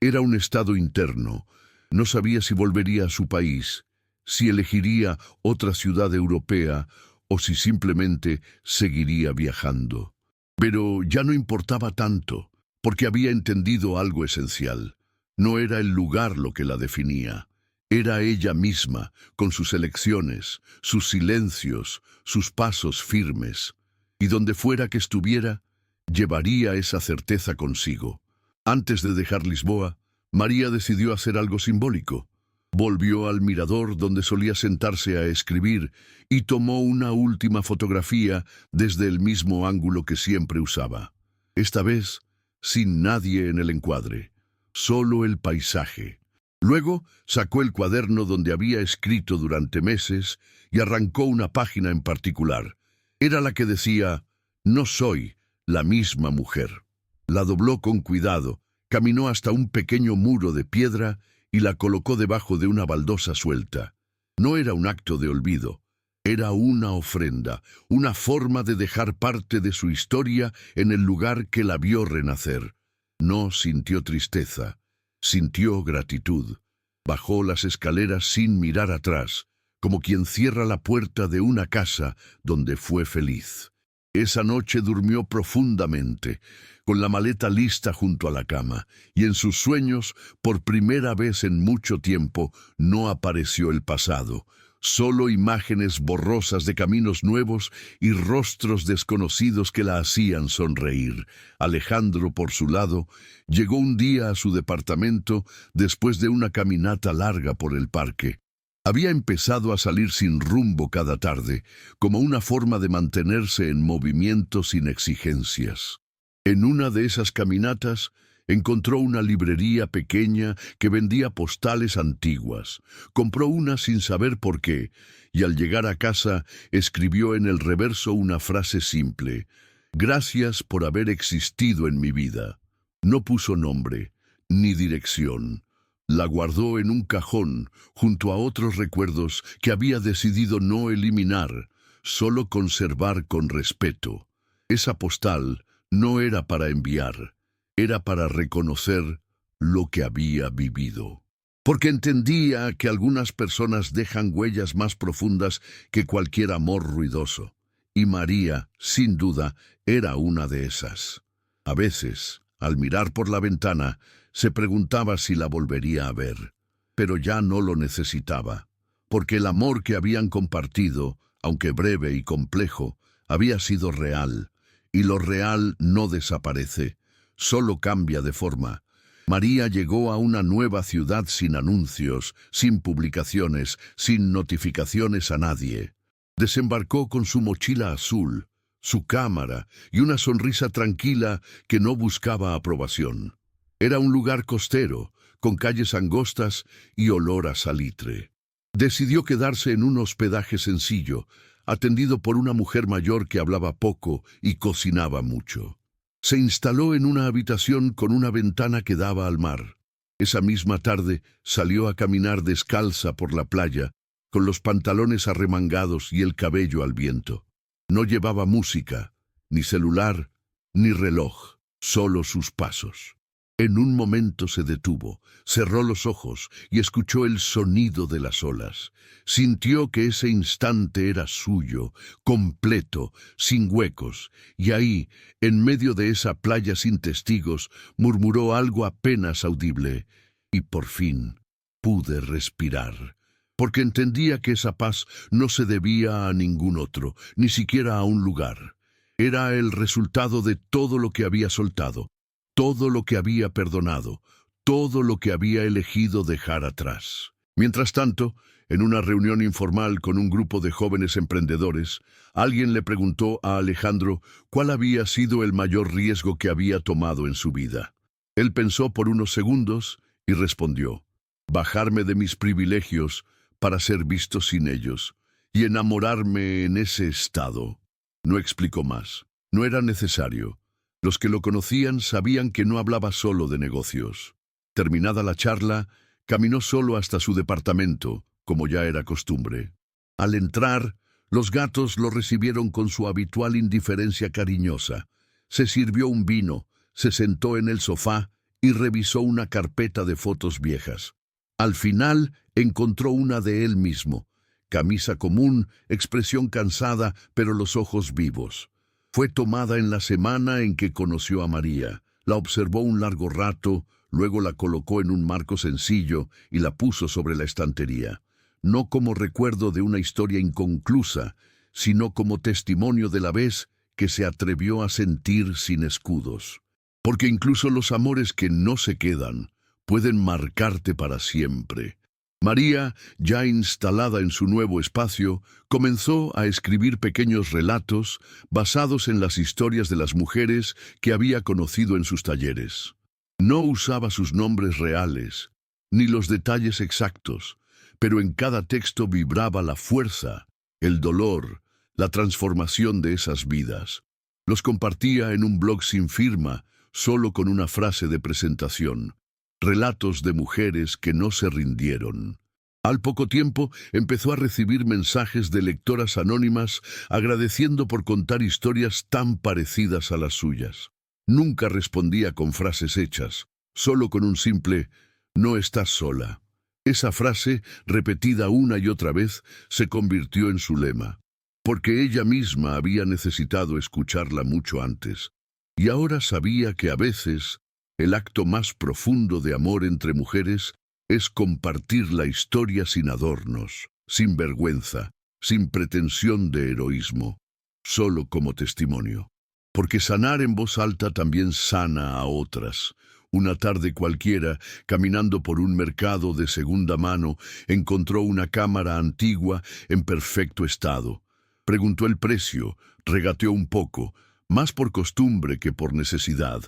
era un estado interno. No sabía si volvería a su país, si elegiría otra ciudad europea o si simplemente seguiría viajando. Pero ya no importaba tanto, porque había entendido algo esencial. No era el lugar lo que la definía. Era ella misma, con sus elecciones, sus silencios, sus pasos firmes. Y donde fuera que estuviera, llevaría esa certeza consigo. Antes de dejar Lisboa, María decidió hacer algo simbólico. Volvió al mirador donde solía sentarse a escribir y tomó una última fotografía desde el mismo ángulo que siempre usaba. Esta vez, sin nadie en el encuadre, solo el paisaje. Luego sacó el cuaderno donde había escrito durante meses y arrancó una página en particular. Era la que decía: «No soy la misma mujer». La dobló con cuidado, caminó hasta un pequeño muro de piedra y la colocó debajo de una baldosa suelta. No era un acto de olvido, era una ofrenda, una forma de dejar parte de su historia en el lugar que la vio renacer. No sintió tristeza, sintió gratitud. Bajó las escaleras sin mirar atrás, como quien cierra la puerta de una casa donde fue feliz. Esa noche durmió profundamente, con la maleta lista junto a la cama, y en sus sueños, por primera vez en mucho tiempo, no apareció el pasado, solo imágenes borrosas de caminos nuevos y rostros desconocidos que la hacían sonreír. Alejandro, por su lado, llegó un día a su departamento después de una caminata larga por el parque. Había empezado a salir sin rumbo cada tarde, como una forma de mantenerse en movimiento sin exigencias. En una de esas caminatas encontró una librería pequeña que vendía postales antiguas. Compró una sin saber por qué, y al llegar a casa escribió en el reverso una frase simple: «Gracias por haber existido en mi vida». No puso nombre, ni dirección. La guardó en un cajón, junto a otros recuerdos que había decidido no eliminar, solo conservar con respeto. Esa postal no era para enviar, era para reconocer lo que había vivido. Porque entendía que algunas personas dejan huellas más profundas que cualquier amor ruidoso. Y María, sin duda, era una de esas. A veces, al mirar por la ventana, se preguntaba si la volvería a ver. Pero ya no lo necesitaba, porque el amor que habían compartido, aunque breve y complejo, había sido real. Y lo real no desaparece, solo cambia de forma. María llegó a una nueva ciudad sin anuncios, sin publicaciones, sin notificaciones a nadie. Desembarcó con su mochila azul, su cámara y una sonrisa tranquila que no buscaba aprobación. Era un lugar costero, con calles angostas y olor a salitre. Decidió quedarse en un hospedaje sencillo, atendido por una mujer mayor que hablaba poco y cocinaba mucho. Se instaló en una habitación con una ventana que daba al mar. Esa misma tarde salió a caminar descalza por la playa, con los pantalones arremangados y el cabello al viento. No llevaba música, ni celular, ni reloj, solo sus pasos. En un momento se detuvo, cerró los ojos y escuchó el sonido de las olas. Sintió que ese instante era suyo, completo, sin huecos, y ahí, en medio de esa playa sin testigos, murmuró algo apenas audible. Y por fin pude respirar, porque entendía que esa paz no se debía a ningún otro, ni siquiera a un lugar. Era el resultado de todo lo que había soltado, todo lo que había perdonado, todo lo que había elegido dejar atrás. Mientras tanto, en una reunión informal con un grupo de jóvenes emprendedores, alguien le preguntó a Alejandro cuál había sido el mayor riesgo que había tomado en su vida. Él pensó por unos segundos y respondió: bajarme de mis privilegios para ser visto sin ellos y enamorarme en ese estado. No explicó más. No era necesario. Los que lo conocían sabían que no hablaba solo de negocios. Terminada la charla, caminó solo hasta su departamento, como ya era costumbre. Al entrar, los gatos lo recibieron con su habitual indiferencia cariñosa. Se sirvió un vino, se sentó en el sofá y revisó una carpeta de fotos viejas. Al final, encontró una de él mismo. Camisa común, expresión cansada, pero los ojos vivos. Fue tomada en la semana en que conoció a María. La observó un largo rato, luego la colocó en un marco sencillo y la puso sobre la estantería. No como recuerdo de una historia inconclusa, sino como testimonio de la vez que se atrevió a sentir sin escudos. Porque incluso los amores que no se quedan pueden marcarte para siempre. María, ya instalada en su nuevo espacio, comenzó a escribir pequeños relatos basados en las historias de las mujeres que había conocido en sus talleres. No usaba sus nombres reales, ni los detalles exactos, pero en cada texto vibraba la fuerza, el dolor, la transformación de esas vidas. Los compartía en un blog sin firma, solo con una frase de presentación: relatos de mujeres que no se rindieron. Al poco tiempo empezó a recibir mensajes de lectoras anónimas agradeciendo por contar historias tan parecidas a las suyas. Nunca respondía con frases hechas, solo con un simple «no estás sola». Esa frase, repetida una y otra vez, se convirtió en su lema. porque ella misma había necesitado escucharla mucho antes, y ahora sabía que a veces el acto más profundo de amor entre mujeres es compartir la historia sin adornos, sin vergüenza, sin pretensión de heroísmo, solo como testimonio. Porque sanar en voz alta también sana a otras. Una tarde cualquiera, caminando por un mercado de segunda mano, encontró una cámara antigua en perfecto estado. Preguntó el precio, regateó un poco, más por costumbre que por necesidad,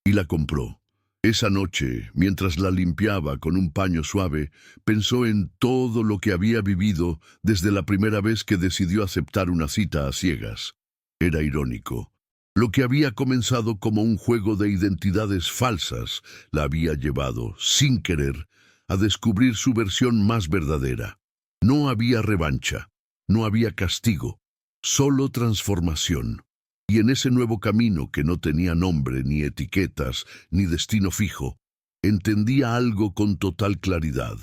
y la compró. Esa noche, mientras la limpiaba con un paño suave, pensó en todo lo que había vivido desde la primera vez que decidió aceptar una cita a ciegas. Era irónico. Lo que había comenzado como un juego de identidades falsas la había llevado, sin querer, a descubrir su versión más verdadera. No había revancha, no había castigo, solo transformación. Y en ese nuevo camino que no tenía nombre, ni etiquetas, ni destino fijo, entendía algo con total claridad.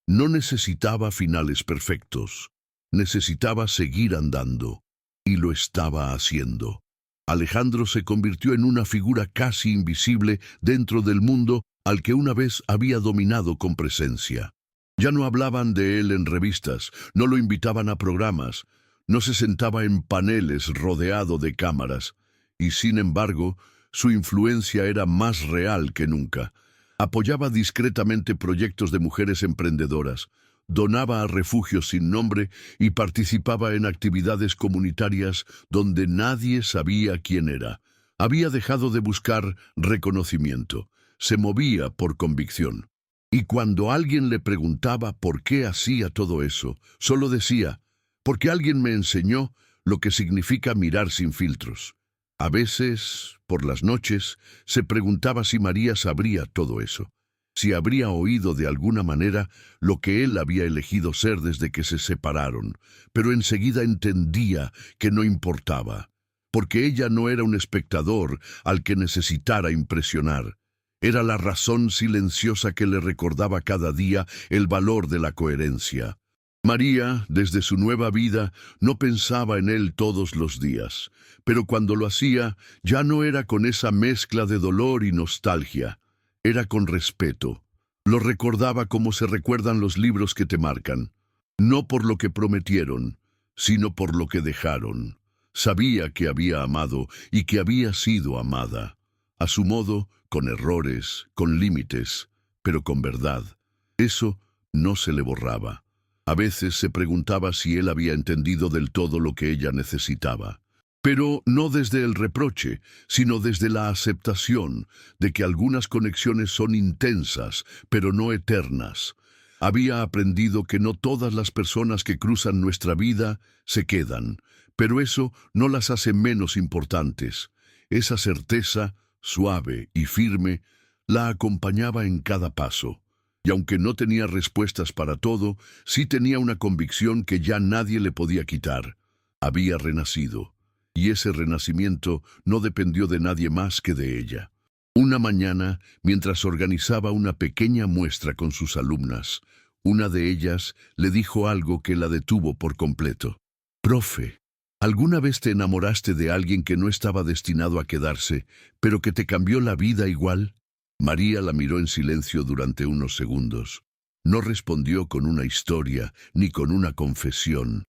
No necesitaba finales perfectos, necesitaba seguir andando, y lo estaba haciendo. Alejandro se convirtió en una figura casi invisible dentro del mundo al que una vez había dominado con presencia. Ya no hablaban de él en revistas, no lo invitaban a programas, no se sentaba en paneles rodeado de cámaras, y sin embargo, su influencia era más real que nunca. Apoyaba discretamente proyectos de mujeres emprendedoras, donaba a refugios sin nombre y participaba en actividades comunitarias donde nadie sabía quién era. Había dejado de buscar reconocimiento, se movía por convicción. Y cuando alguien le preguntaba por qué hacía todo eso, solo decía, porque alguien me enseñó lo que significa mirar sin filtros. A veces, por las noches, se preguntaba si María sabría todo eso, si habría oído de alguna manera lo que él había elegido ser desde que se separaron, pero enseguida entendía que no importaba, porque ella no era un espectador al que necesitara impresionar. Era la razón silenciosa que le recordaba cada día el valor de la coherencia. María, desde su nueva vida, no pensaba en él todos los días, pero cuando lo hacía, ya no era con esa mezcla de dolor y nostalgia, era con respeto. Lo recordaba como se recuerdan los libros que te marcan, no por lo que prometieron, sino por lo que dejaron. Sabía que había amado y que había sido amada, a su modo, con errores, con límites, pero con verdad. Eso no se le borraba. A veces se preguntaba si él había entendido del todo lo que ella necesitaba. Pero no desde el reproche, sino desde la aceptación de que algunas conexiones son intensas, pero no eternas. Había aprendido que no todas las personas que cruzan nuestra vida se quedan, pero eso no las hace menos importantes. Esa certeza, suave y firme, la acompañaba en cada paso. Y aunque no tenía respuestas para todo, sí tenía una convicción que ya nadie le podía quitar. Había renacido, y ese renacimiento no dependió de nadie más que de ella. Una mañana, mientras organizaba una pequeña muestra con sus alumnas, una de ellas le dijo algo que la detuvo por completo. «Profe, ¿alguna vez te enamoraste de alguien que no estaba destinado a quedarse, pero que te cambió la vida igual?» María la miró en silencio durante unos segundos. No respondió con una historia ni con una confesión.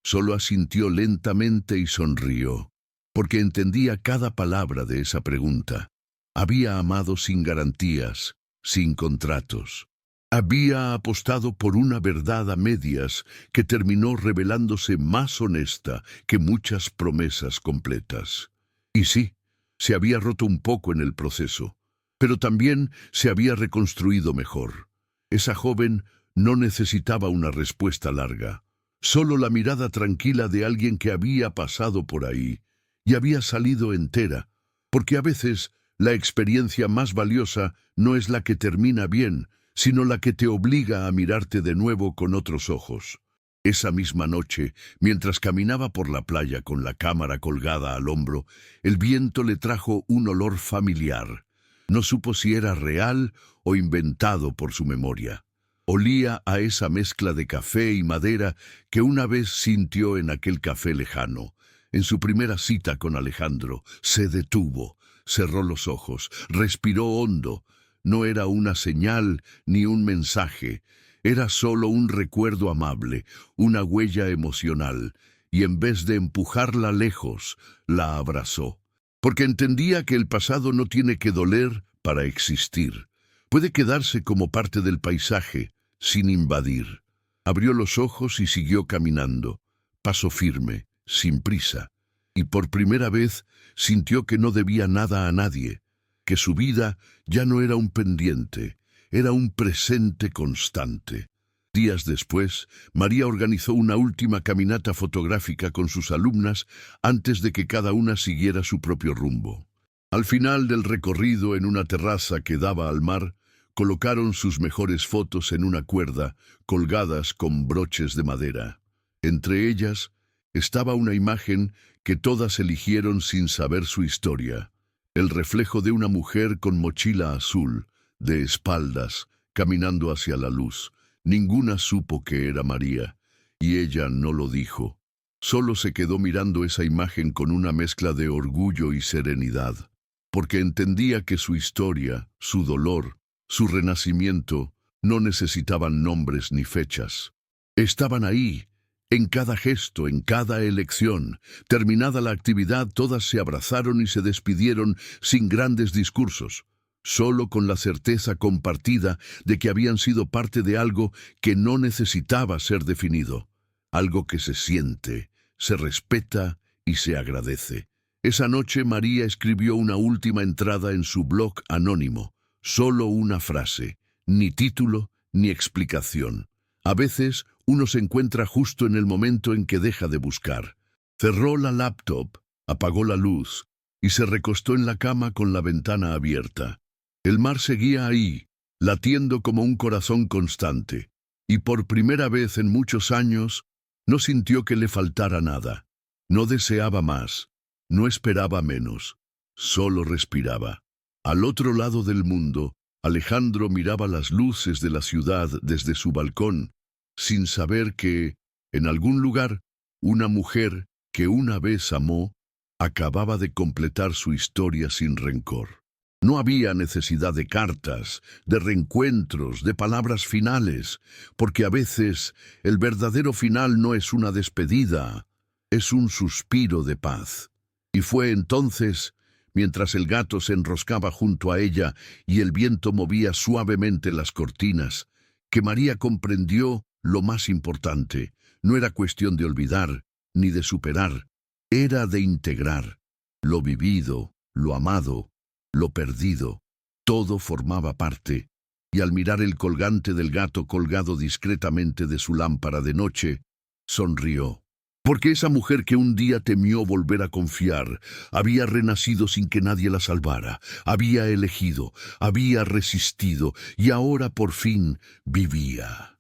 Solo asintió lentamente y sonrió, porque entendía cada palabra de esa pregunta. Había amado sin garantías, sin contratos. Había apostado por una verdad a medias que terminó revelándose más honesta que muchas promesas completas. Y sí, se había roto un poco en el proceso, pero también se había reconstruido mejor. Esa joven no necesitaba una respuesta larga, solo la mirada tranquila de alguien que había pasado por ahí y había salido entera, porque a veces la experiencia más valiosa no es la que termina bien, sino la que te obliga a mirarte de nuevo con otros ojos. Esa misma noche, mientras caminaba por la playa con la cámara colgada al hombro, el viento le trajo un olor familiar. No supo si era real o inventado por su memoria. Olía a esa mezcla de café y madera que una vez sintió en aquel café lejano. En su primera cita con Alejandro, se detuvo, cerró los ojos, respiró hondo. No era una señal ni un mensaje, era solo un recuerdo amable, una huella emocional, y en vez de empujarla lejos, la abrazó. Porque entendía que el pasado no tiene que doler para existir. Puede quedarse como parte del paisaje, sin invadir. Abrió los ojos y siguió caminando, paso firme, sin prisa. Y por primera vez sintió que no debía nada a nadie, que su vida ya no era un pendiente, era un presente constante. Días después, María organizó una última caminata fotográfica con sus alumnas antes de que cada una siguiera su propio rumbo. Al final del recorrido, en una terraza que daba al mar, colocaron sus mejores fotos en una cuerda, colgadas con broches de madera. Entre ellas estaba una imagen que todas eligieron sin saber su historia, el reflejo de una mujer con mochila azul, de espaldas, caminando hacia la luz. Ninguna supo que era María, y ella no lo dijo. Solo se quedó mirando esa imagen con una mezcla de orgullo y serenidad, porque entendía que su historia, su dolor, su renacimiento, no necesitaban nombres ni fechas. Estaban ahí, en cada gesto, en cada elección. Terminada la actividad, todas se abrazaron y se despidieron sin grandes discursos, solo con la certeza compartida de que habían sido parte de algo que no necesitaba ser definido, algo que se siente, se respeta y se agradece. Esa noche María escribió una última entrada en su blog anónimo, solo una frase, ni título ni explicación. A veces uno se encuentra justo en el momento en que deja de buscar. Cerró la laptop, apagó la luz y se recostó en la cama con la ventana abierta. El mar seguía ahí, latiendo como un corazón constante, y por primera vez en muchos años no sintió que le faltara nada. No deseaba más, no esperaba menos, solo respiraba. Al otro lado del mundo, Alejandro miraba las luces de la ciudad desde su balcón, sin saber que, en algún lugar, una mujer que una vez amó, acababa de completar su historia sin rencor. No había necesidad de cartas, de reencuentros, de palabras finales, porque a veces el verdadero final no es una despedida, es un suspiro de paz. Y fue entonces, mientras el gato se enroscaba junto a ella y el viento movía suavemente las cortinas, que María comprendió lo más importante. No era cuestión de olvidar, ni de superar, era de integrar. Lo vivido, lo amado, lo perdido, todo formaba parte, y al mirar el colgante del gato colgado discretamente de su lámpara de noche, sonrió. Porque esa mujer que un día temió volver a confiar, había renacido sin que nadie la salvara, había elegido, había resistido, y ahora por fin vivía.